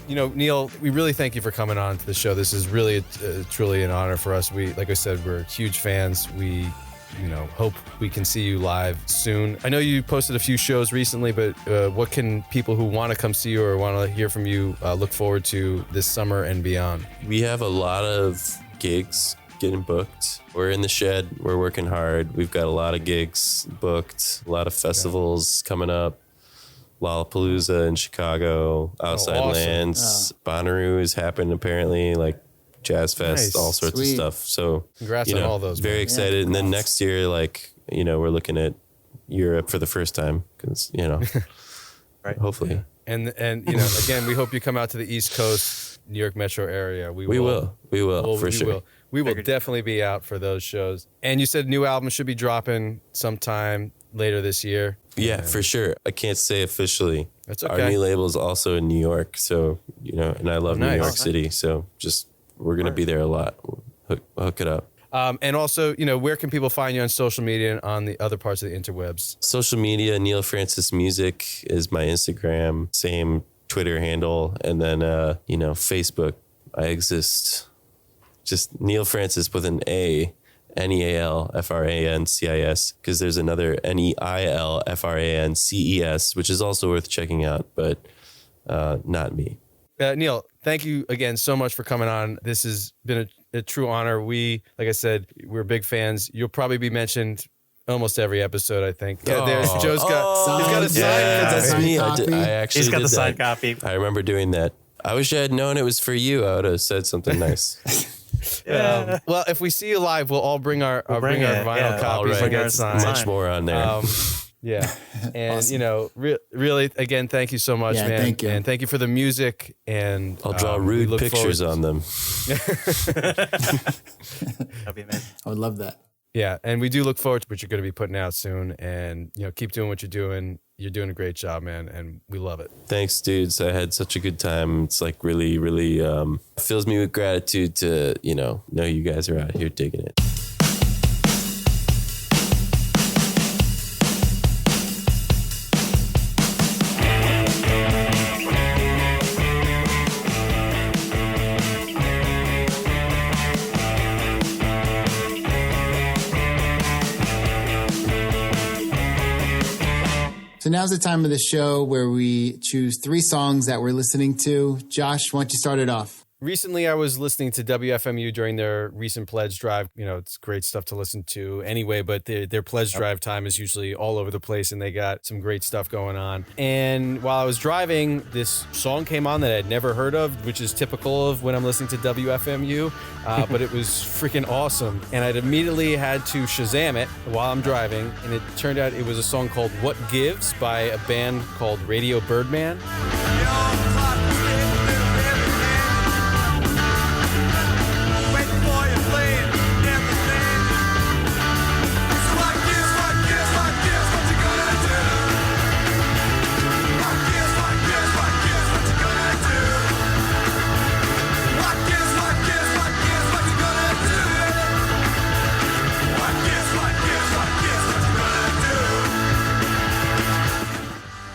You know, Neal, we really thank you for coming on to the show. This is really, truly an honor for us. We, like I said, we're huge fans. We, hope we can see you live soon. I know you posted a few shows recently, but what can people who want to come see you or want to hear from you look forward to this summer and beyond?
We have a lot of gigs getting booked. We're in the shed. We're working hard. We've got a lot of gigs booked, a lot of festivals coming up. Lollapalooza in Chicago, Outside
awesome.
Lands, Bonnaroo has happened apparently, like Jazz Fest,
Nice.
all sorts
Sweet.
of stuff. So
Congrats on all those,
Very
man.
excited.
Yeah,
and then
congrats.
next year, we're looking at Europe for the first time because,
Right.
hopefully.
And again, we hope you come out to the East Coast, New York metro area. We
We
will.
will, for
we
sure.
We will
Figured.
definitely be out for those shows. And you said new album should be dropping sometime later this year.
Yeah, for sure. I can't say officially.
That's
Our
okay.
new label is also in New York, so and I love New
nice.
York City, so we're gonna be there a lot. Hook it up.
And also, where can people find you on social media and on the other parts of the interwebs?
Social media, Neal Francis Music is my Instagram, same Twitter handle, and then Facebook. I exist just Neal Francis with an A. NEALFRANCIS, because there's another NEILFRANCES, which is also worth checking out, but not me.
Neal, thank you again so much for coming on. This has been a true honor. Like I said, we're big fans. You'll probably be mentioned almost every episode, I think. Yeah, there's Joe's got he's got a
Signed-
sign.
yeah.
That's
Signed
me.
copy.
I actually
He's got
did
the signed
that.
copy.
I remember doing that. I wish I had known it was for you. I would have said something nice.
Well, if we see you live, we'll all bring our
bring
our
it,
vinyl
yeah.
copies
All
and
right.
get signed.
Much more on there.
Yeah. And, really, again, thank you so much,
Yeah,
man.
thank you.
And thank you for the music. And
I'll draw
we
rude
look
pictures
forward-
on them.
That'd be amazing.
I would love that.
Yeah. And we do look forward to what you're going to be putting out soon. And, keep doing what you're doing. You're doing a great job, man. And we love it.
Thanks, dudes. I had such a good time. It's like really, really fills me with gratitude to, know you guys are out here digging it.
So now's the time of the show where we choose 3 songs that we're listening to. Josh, why don't you start it off?
Recently, I was listening to WFMU during their recent pledge drive. You know, it's great stuff to listen to anyway, but their pledge drive time is usually all over the place, and they got some great stuff going on. And while I was driving, this song came on that I'd never heard of, which is typical of when I'm listening to WFMU, but it was freaking awesome. And I'd immediately had to Shazam it while I'm driving, and it turned out it was a song called What Gives by a band called Radio Birdman.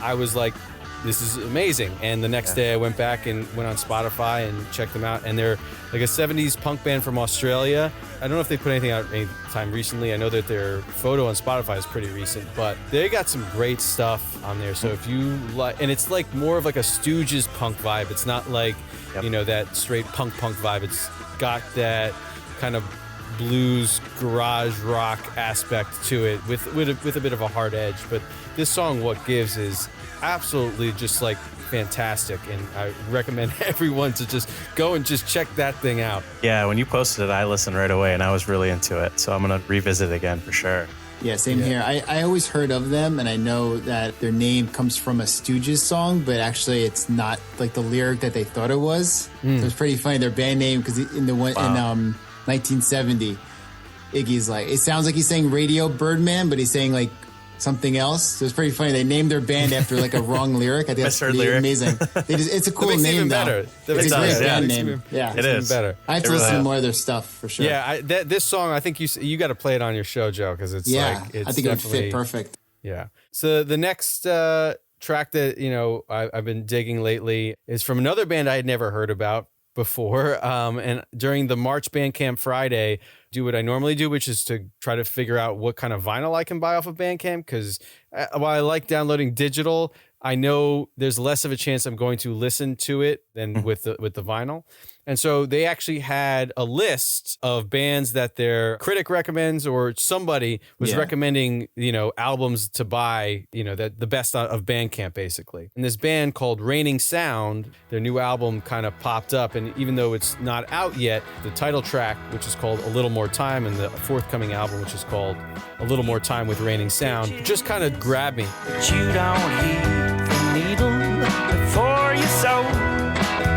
I was like, this is amazing. And the next day I went back and went on Spotify and checked them out. And they're like a 70s punk band from Australia. I don't know if they put anything out anytime recently. I know that their photo on Spotify is pretty recent, but they got some great stuff on there. So if you like, and it's like more of like a Stooges punk vibe. It's not like, you know, that straight punk vibe. It's got that kind of blues garage rock aspect to it with a bit of a hard edge. But this song, What Gives, is absolutely just like fantastic, and I recommend everyone to just go and just check that thing out.
Yeah, when you posted it, I listened right away, and I was really into it. So I'm gonna revisit it again for sure.
Yeah, same here. I always heard of them, and I know that their name comes from a Stooges song, but actually it's not like the lyric that they thought it was. So it's pretty funny. Their band name, because in 1970, Iggy's like, it sounds like he's saying Radio Birdman, but he's saying like something else. So it's pretty funny. They named their band after like a wrong lyric. I think that's pretty amazing. It's a cool
That makes
name,
even
though.
better.
It's a great band name. Yeah,
it is
better.
I have to listen to more of their stuff for sure.
Yeah, this song, I think you got to play it on your show, Joe, because it's like, it's
I think it would fit perfect.
Yeah. So the next track that, you know, I've been digging lately is from another band I had never heard about before. And during the March Bandcamp Friday, do what I normally do, which is to try to figure out what kind of vinyl I can buy off of Bandcamp. Because while I like downloading digital, I know there's less of a chance I'm going to listen to it than with the vinyl. And so they actually had a list of bands that their critic recommends, or somebody was recommending, you know, albums to buy, you know, that the best of Bandcamp, basically. And this band called Raining Sound, their new album kind of popped up. And even though it's not out yet, the title track, which is called A Little More Time, and the forthcoming album, which is called A Little More Time with Raining Sound, just kind of grabbed me.
But you don't heed the needle before you sow.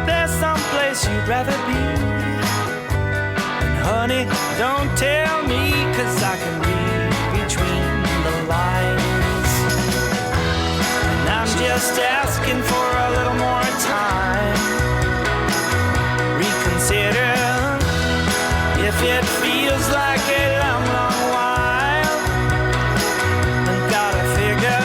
There's some place you'd rather be. And honey, don't tell me, 'cause I can read between the lines. And I'm just asking for a little more time. Reconsider if it feels like a long, long while. And gotta figure.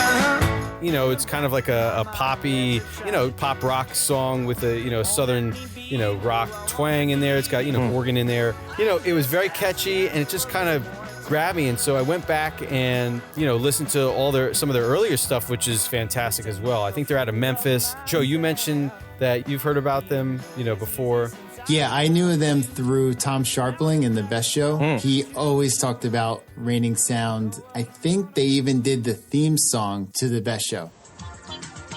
You know, it's kind of like a poppy, you know, pop rock song with a, you know, southern, you know, rock twang in there. It's got, you know, organ in there. You know, it was very catchy, and it just kind of grabbed me. And so I went back and, you know, listened to some of their earlier stuff, which is fantastic as well. I think they're out of Memphis. Joe, you mentioned that you've heard about them, you know, before.
Yeah, I knew them through Tom Sharpling in The Best Show. He always talked about Raining Sound. I think they even did the theme song to The Best Show.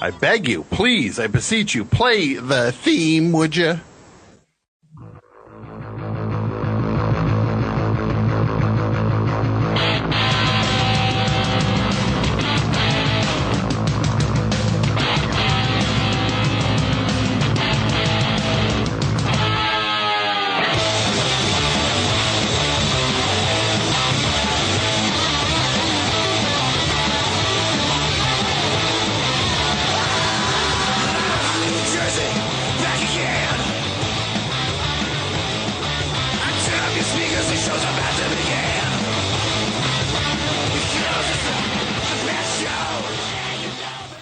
I beg you, please, I beseech you, play the theme, would you?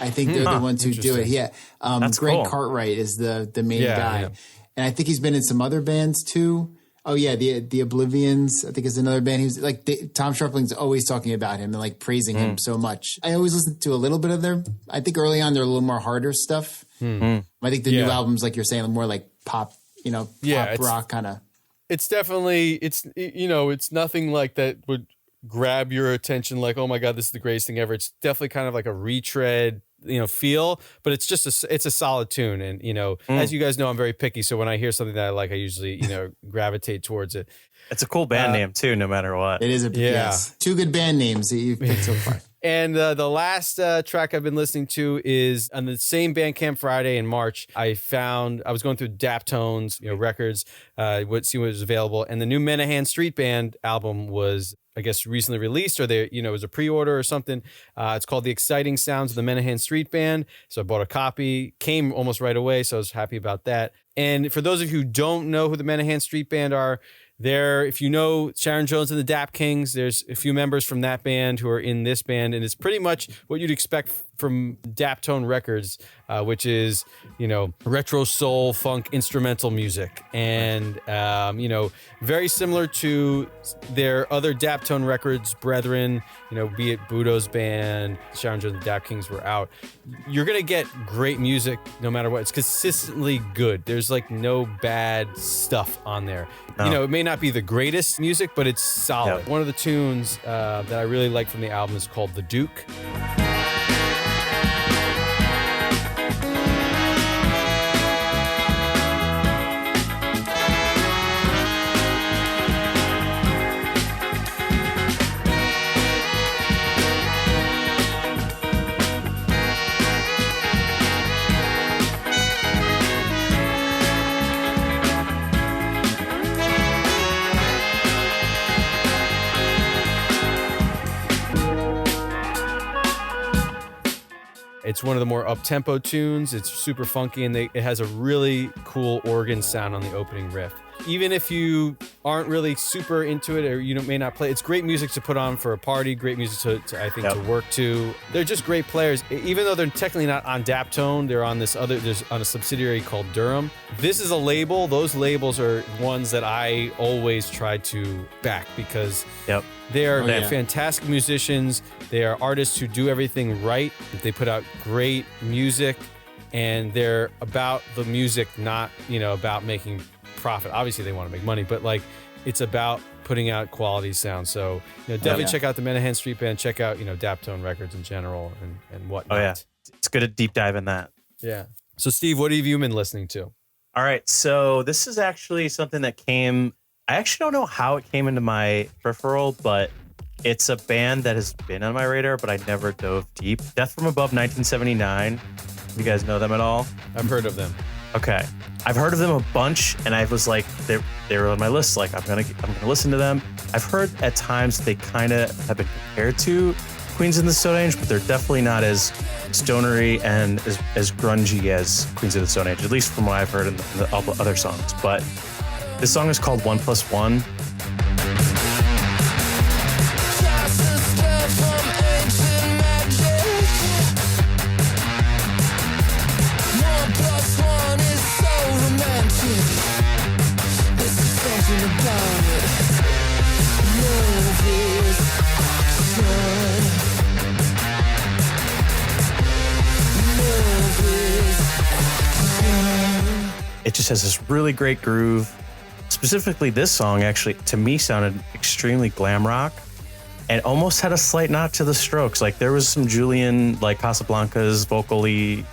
I think they're the ones who do it. Yeah.
That's
Greg
cool.
Cartwright is the main guy.
Yeah.
And I think he's been in some other bands too. Oh yeah, the Oblivions, I think is another band. He was like Tom Sharpling's always talking about him and like praising him so much. I always listen to a little bit of their. I think early on they're a little more harder stuff. I think the new albums, like you're saying, more like pop, pop rock kind of.
It's definitely it's nothing like that would grab your attention like, oh my god, this is the greatest thing ever. It's definitely kind of like a retread, feel, but it's just it's a solid tune. And as you guys know, I'm very picky, so when I hear something that I like, I usually gravitate towards it.
It's a cool band name too, no matter what.
It is yes. Two good band names that you've picked so far.
And the last track I've been listening to is on the same Bandcamp Friday in March. I was going through Daptones, records, see what was available, and the new Menahan Street Band album was, I guess, recently released, or it was a pre-order or something. It's called The Exciting Sounds of the Menahan Street Band. So I bought a copy, came almost right away, so I was happy about that. And for those of you who don't know who the Menahan Street Band are, if you know Sharon Jones and the Dap Kings, there's a few members from that band who are in this band, and it's pretty much what you'd expect from Daptone Records, which is, retro soul, funk, instrumental music. And, very similar to their other Daptone Records brethren, be it Budo's band, Sharon Jones and the Dap Kings were out. You're going to get great music no matter what. It's consistently good. There's like no bad stuff on there. No. It may not be the greatest music, but it's solid. One of the tunes that I really like from the album is called The Duke. It's one of the more up-tempo tunes. It's super funky, and it has a really cool organ sound on the opening riff. Even if you aren't really super into it, or may not play, it's great music to put on for a party. Great music to work to. They're just great players, even though they're technically not on Daptone. They're on there's on a subsidiary called Durham. This is a label. Those labels are ones that I always try to back because they're fantastic musicians. They are artists who do everything right. They put out great music, and they're about the music, not about making profit. Obviously they want to make money, but it's about putting out quality sound. So definitely check out the Menahan Street Band, check out Daptone Records in general and whatnot.
Oh yeah, it's good to deep dive in that.
Yeah. So Steve, what have you been listening to?
All right, so this is actually something that I actually don't know how it came into my peripheral, but it's a band that has been on my radar, but I never dove deep. Death from Above 1979. You guys know them at all?
I've heard of them.
Okay, I've heard of them a bunch, and I was like, they were on my list. Like, I'm gonna listen to them. I've heard at times they kind of have been compared to Queens of the Stone Age, but they're definitely not as stonery and as grungy as Queens of the Stone Age, at least from what I've heard in the other songs. But this song is called 1+1. It just has this really great groove. Specifically, this song actually, to me, sounded extremely glam rock and almost had a slight nod to the Strokes. Like, there was some Julian, Casablancas vocally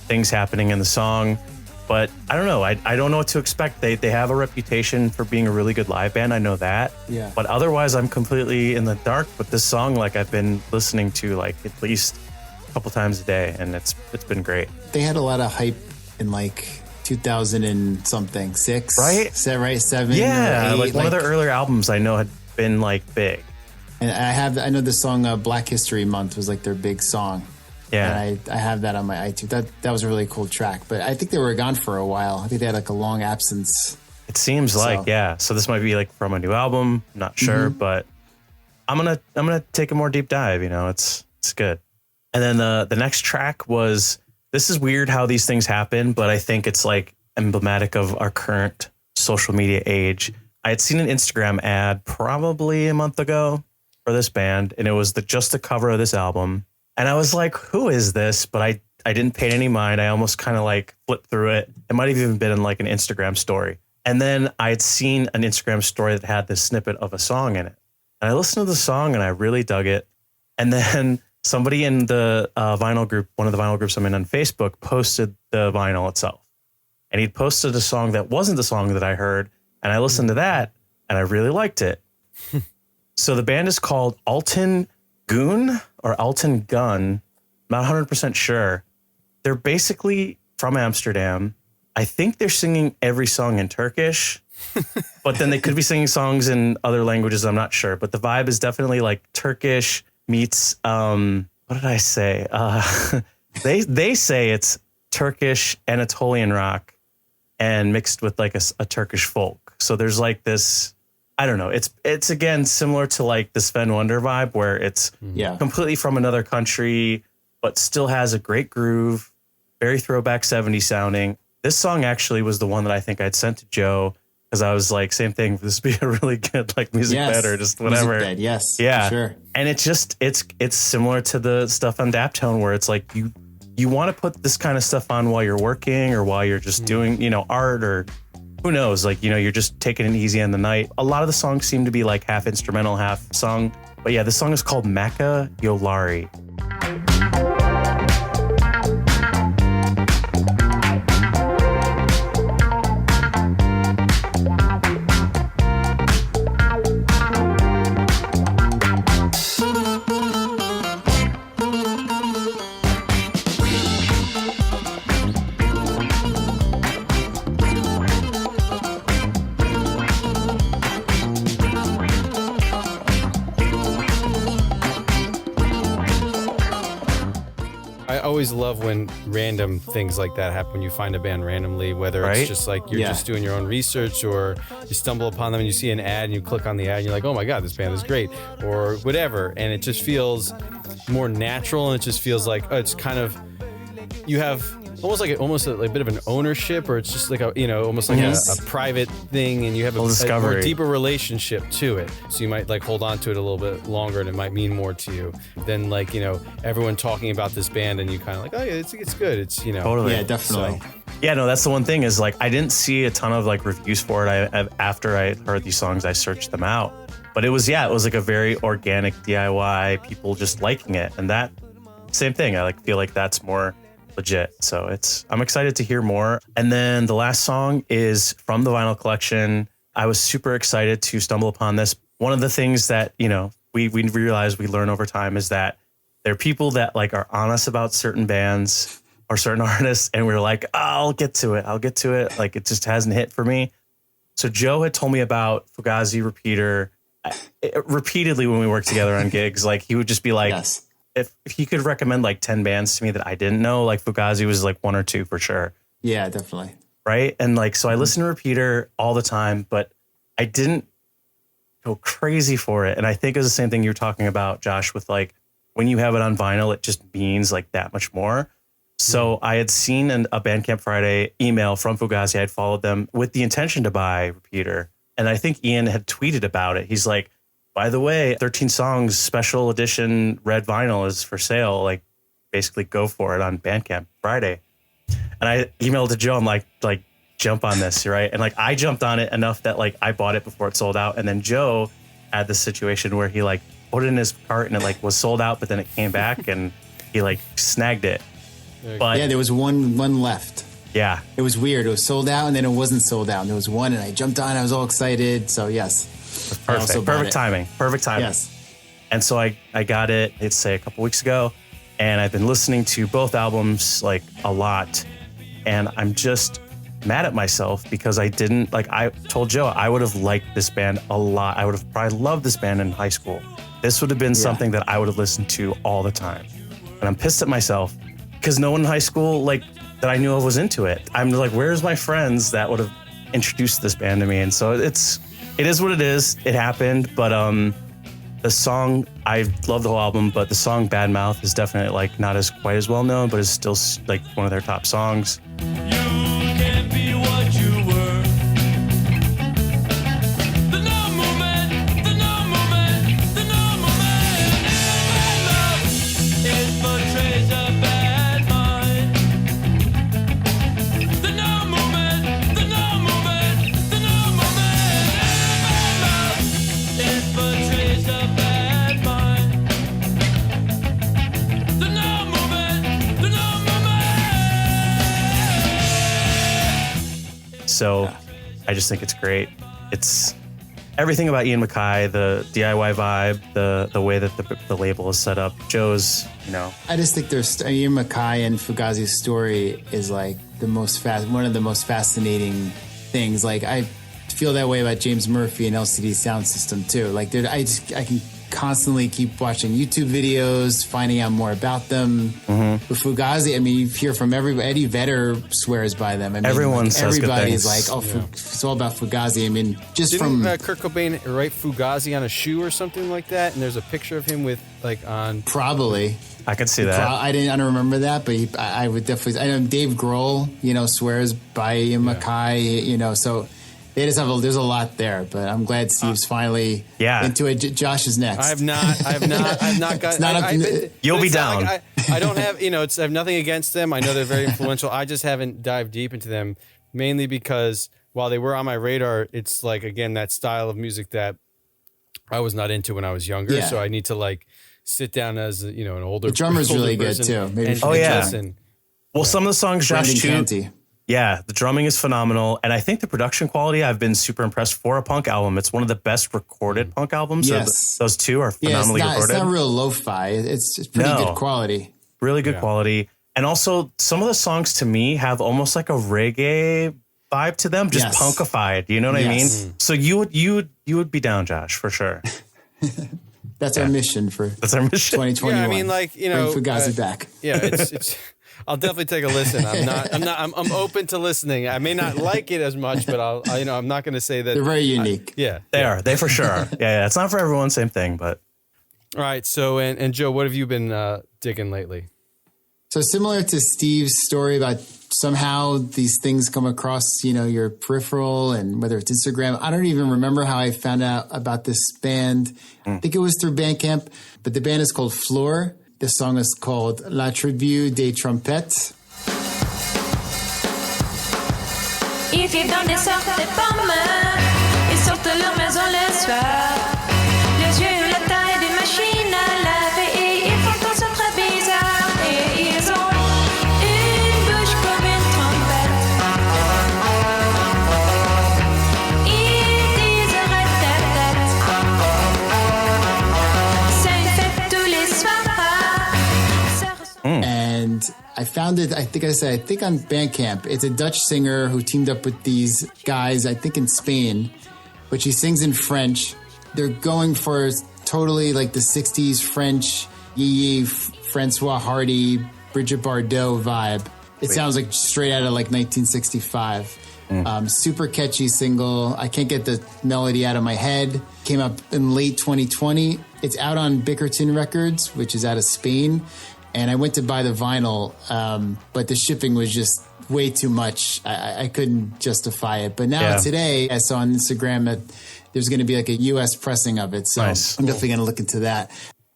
things happening in the song. But I don't know. I don't know what to expect. They have a reputation for being a really good live band. I know that. Yeah. But otherwise, I'm completely in the dark. But this song, I've been listening to at least a couple times a day, and it's been great.
They had a lot of hype in 2000 and something, 6,
right?
7,
yeah,
or 8,
one of their earlier albums I know had been big.
And I know the song Black History Month was their big song. Yeah, and I have that on my iTunes. That was a really cool track. But I think they were gone for a while. I think they had a long absence.
It seems yeah. So this might be from a new album. I'm not sure, but I'm gonna take a more deep dive. It's good. And then the next track was. This is weird how these things happen, but I think it's emblematic of our current social media age. I had seen an Instagram ad probably a month ago for this band, and it was just the cover of this album. And I was like, who is this? But I didn't pay any mind. I almost kind of like flipped through it. It might have even been in like an Instagram story. And then I had seen an Instagram story that had this snippet of a song in it. And I listened to the song and I really dug it. And then somebody in the vinyl group, one of the vinyl groups I'm in on Facebook, posted the vinyl itself. And he'd posted a song that wasn't the song that I heard. And I listened to that and I really liked it. So the band is called Alton Goon or Alton Gun. Not 100% sure. They're basically from Amsterdam. I think they're singing every song in Turkish, but then they could be singing songs in other languages. I'm not sure, but the vibe is definitely like Turkish meets, what did I say? They say it's Turkish Anatolian rock and mixed with like a Turkish folk. So there's like this, I don't know. It's again, similar to like the Sven Wonder vibe where it's completely from another country, but still has a great groove, very throwback 70s sounding. This song actually was the one that I think I'd sent to Joe because I was like, same thing. This would be a really good like music bed or just whatever.
Music bed, yes.
Yeah.
Sure.
And it's just, it's similar to the stuff on Daptone where it's like you want to put this kind of stuff on while you're working or while you're just doing, art or who knows, like, you're just taking it easy on the night. A lot of the songs seem to be like half instrumental, half sung. But yeah, this song is called Maka Yolari.
I always love when random things like that happen, when you find a band randomly, whether it's just like you're just doing your own research or you stumble upon them and you see an ad and you click on the ad and you're like, oh my God, this band is great or whatever. And it just feels more natural and it just feels like, it's kind of, you have almost a bit of an ownership or it's just like almost like a private thing and you have a more deeper relationship to it. So you might like hold on to it a little bit longer and it might mean more to you than like, everyone talking about this band and you kind of like, oh yeah, it's good. It's,
Totally.
Yeah, definitely.
So, yeah, no, that's the one thing is like, I didn't see a ton of like reviews for it. After I heard these songs, I searched them out, but it was like a very organic DIY, people just liking it. And that same thing. I feel like that's more legit. So I'm excited to hear more. And then the last song is from the vinyl collection. I was super excited to stumble upon this. One of the things that, we realize we learn over time is that there are people that like are honest about certain bands or certain artists. And we're like, I'll get to it. Like it just hasn't hit for me. So Joe had told me about Fugazi Repeater repeatedly when we worked together on gigs. Like he would just be like, if he could recommend like 10 bands to me that I didn't know, like Fugazi was like one or two for sure.
Yeah, definitely.
Right. And like, so I listen to Repeater all the time, but I didn't go crazy for it. And I think it was the same thing you were talking about, Josh, with like, when you have it on vinyl, it just means like that much more. So I had seen a Bandcamp Friday email from Fugazi. I had followed them with the intention to buy Repeater. And I think Ian had tweeted about it. He's like, by the way, 13 songs, special edition red vinyl is for sale. Like, basically go for it on Bandcamp Friday. And I emailed to Joe. I'm like, jump on this, right? And like, I jumped on it enough that like I bought it before it sold out. And then Joe had this situation where he like put it in his cart and it like was sold out, but then it came back and he like snagged it. But
yeah, there was one left.
Yeah,
it was weird. It was sold out and then it wasn't sold out. And there was one, and I jumped on. I was all excited. So yes.
Perfect timing. Yes. And so I got it, I'd say a couple weeks ago, and I've been listening to both albums like a lot. And I'm just mad at myself because I didn't I told Joe I would have liked this band a lot. I would have probably loved this band in high school. This would have been something that I would have listened to all the time. And I'm pissed at myself because no one in high school that I knew of was into it. I'm like, where's my friends that would have introduced this band to me? And so it is what it is. It happened, but the song, I love the whole album, but the song Bad Mouth is definitely like not as quite as well known, but is still like one of their top songs.
You can't be what you were.
So I just think it's great. It's everything about Ian MacKaye, the DIY vibe, the way that the label is set up. Joe's,
I just think Ian MacKaye and Fugazi's story is like one of the most fascinating things. Like I feel that way about James Murphy and LCD Sound System too. Like I can constantly keep watching YouTube videos, finding out more about them. With Fugazi, I mean, you hear from everybody. Eddie Vedder swears by them. I mean,
everyone says good
everybody's
things.
like, it's all about Fugazi. I mean, just
Didn't
from
Kurt Cobain write Fugazi on a shoe or something like that? And there's a picture of him with on.
probably.
I could see that.
I don't remember that, but I would definitely. I know Dave Grohl, swears by Ian MacKaye. So. They just there's a lot there, but I'm glad Steve's finally into it. Josh is next.
I have not got.
You'll be down.
I don't have, I have nothing against them. I know they're very influential. I just haven't dived deep into them, mainly because while they were on my radar, it's like, again, that style of music that I was not into when I was younger.
Yeah.
So I need to sit down as an older.
The drummer's really good
person
too. Maybe
and
listen.
Well, some of the songs, Josh,
Brendan
too.
Canty.
Yeah, the drumming is phenomenal. And I think the production quality, I've been super impressed for a punk album. It's one of the best recorded punk albums.
Yes.
So those two are phenomenally recorded.
It's not real lo-fi. It's pretty good quality.
Really good quality. And also, some of the songs to me have almost like a reggae vibe to them, just punkified. You know what I mean? So you would be down, Josh, for sure.
That's our mission for 2021.
Yeah, I mean,
bring Fugazi back.
Yeah, it's I'll definitely take a listen. I'm open to listening. I may not like it as much, but I'm not going to say that
they're very unique.
They are. They for sure are. Yeah. It's not for everyone, same thing, but.
All right. So, and Joe, what have you been digging lately?
So similar to Steve's story about somehow these things come across, your peripheral, and whether it's Instagram. I don't even remember how I found out about this band. I think it was through Bandcamp, but the band is called Floor. The song is called La Tribu des Trompettes.
Ils vivent dans des sortes de pommes. Ils sortent de leur maison le soir. Les yeux la taille d'une machine à laver et ils font un son très bizarre. Et ils ont une bouche comme une trompette. Ils disent arrête tête. C'est une fête tous les soirs.
And I found it, I think on Bandcamp. It's a Dutch singer who teamed up with these guys, I think in Spain, but she sings in French. They're going for totally like the 60s French, Yee, Francois Hardy, Brigitte Bardot vibe. It sounds like straight out of like 1965. Super catchy single. I can't get the melody out of my head. Came up in late 2020. It's out on Bickerton Records, which is out of Spain. And I went to buy the vinyl, but the shipping was just way too much. I couldn't justify it. But now today, I saw on Instagram that there's going to be like a U.S. pressing of it. So I'm definitely going to look into that.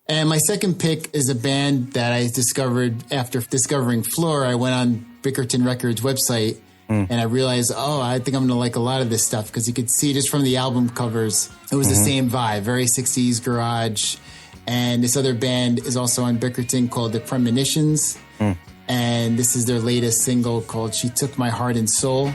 And my second pick is a band that I discovered after discovering Floor. I went on Bickerton Records website and I realized, I think I'm going to like a lot of this stuff, because you could see just from the album covers, it was the same vibe, very 60s garage. And this other band is also on Bickerton called The Premonitions. And this is their latest single called She Took My Heart and Soul.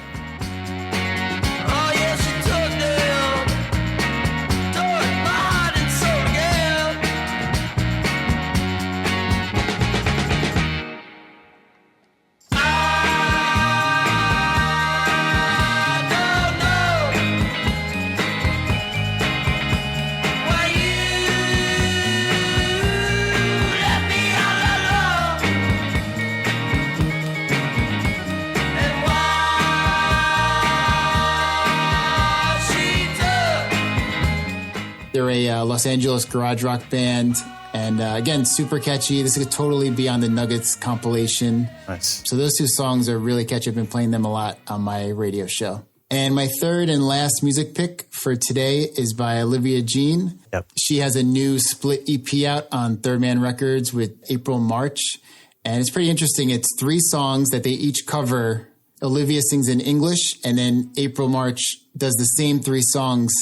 They're a Los Angeles garage rock band. And again, super catchy. This could totally be on the Nuggets compilation.
Nice.
So those two songs are really catchy. I've been playing them a lot on my radio show. And my third and last music pick for today is by Olivia Jean.
Yep.
She has a new split EP out on Third Man Records with April March. And it's pretty interesting. It's 3 songs that they each cover. Olivia sings in English, and then April March does the same 3 songs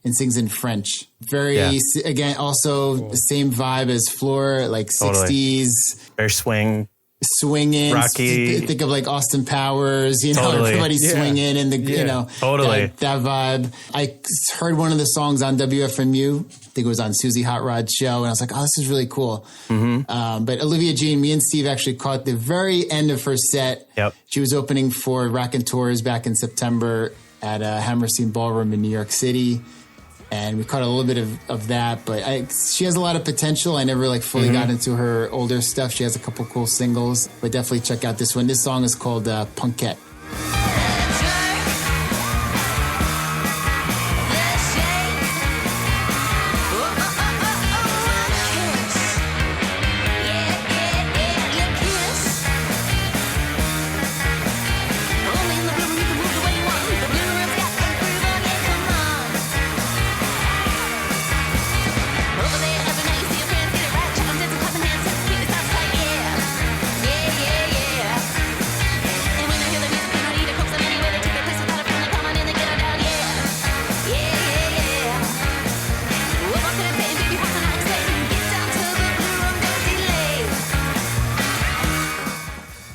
and sings in French. Again, also the same vibe as Floor, like 60s.
Very swing.
swinging.
Rocky.
Think of like Austin Powers,
Totally.
everybody's swinging and
Totally.
that vibe. I heard one of the songs on WFMU. I think it was on Susie Hot Rod's show. And I was like, oh, this is really cool. But Olivia Jean, me and Steve actually caught the very end of her set.
Yep.
She was opening for Raconteurs back in September at Hammerstein Ballroom in New York City. And we caught a little bit of that, but she has a lot of potential. I never fully got into her older stuff. She has a couple cool singles, but definitely check out this one. This song is called Punkette.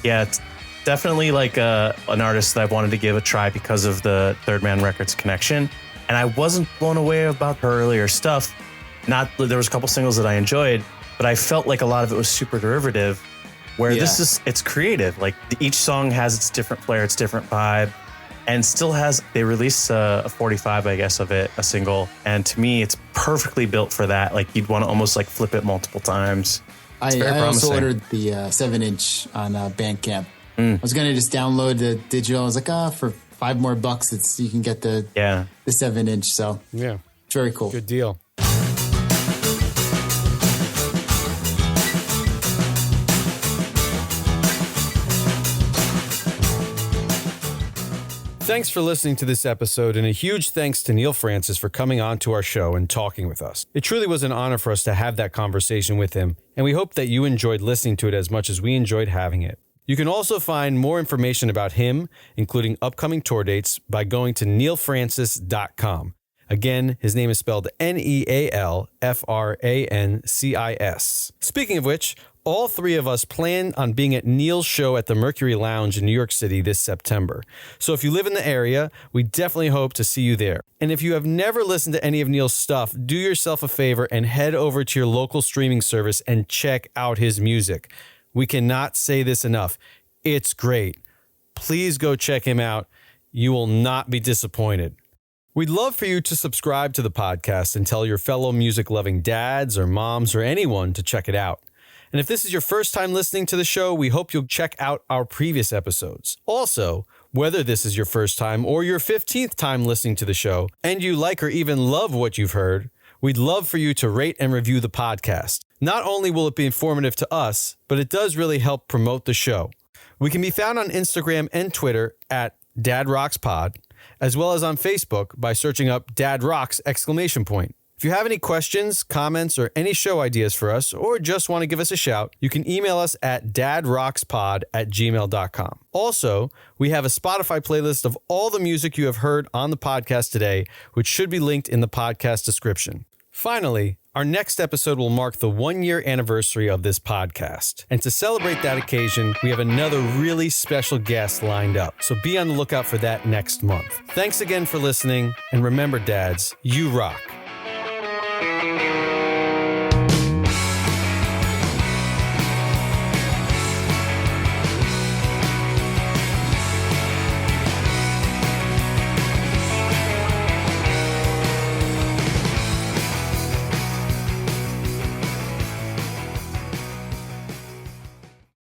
Yeah, it's definitely an artist that I've wanted to give a try because of the Third Man Records connection. And I wasn't blown away about her earlier stuff. There was a couple singles that I enjoyed, but I felt like a lot of it was super derivative, where it's creative. Like each song has its different flair, its different vibe, and they released a 45, I guess, of it, a single. And to me, it's perfectly built for that. Like you'd want to almost flip it multiple times.
I also ordered the 7-inch on Bandcamp. I was going to just download the digital. I was like, for $5 more, you can get the 7-inch. So
yeah,
it's very cool.
Good deal. Thanks for listening to this episode, and a huge thanks to Neal Francis for coming on to our show and talking with us. It truly was an honor for us to have that conversation with him, and we hope that you enjoyed listening to it as much as we enjoyed having it. You can also find more information about him, including upcoming tour dates, by going to nealfrancis.com. Again, his name is spelled Nealfrancis. Speaking of which, all three of us plan on being at Neal's show at the Mercury Lounge in New York City this September. So if you live in the area, we definitely hope to see you there. And if you have never listened to any of Neal's stuff, do yourself a favor and head over to your local streaming service and check out his music. We cannot say this enough. It's great. Please go check him out. You will not be disappointed. We'd love for you to subscribe to the podcast and tell your fellow music-loving dads or moms or anyone to check it out. And if this is your first time listening to the show, we hope you'll check out our previous episodes. Also, whether this is your first time or your 15th time listening to the show, and you like or even love what you've heard, we'd love for you to rate and review the podcast. Not only will it be informative to us, but it does really help promote the show. We can be found on Instagram and Twitter at DadRocksPod, as well as on Facebook by searching up Dad Rocks! If you have any questions, comments, or any show ideas for us, or just want to give us a shout, you can email us at dadrockspod@gmail.com. Also, we have a Spotify playlist of all the music you have heard on the podcast today, which should be linked in the podcast description. Finally, our next episode will mark the 1-year anniversary of this podcast. And to celebrate that occasion, we have another really special guest lined up. So be on the lookout for that next month. Thanks again for listening. And remember, dads, you rock.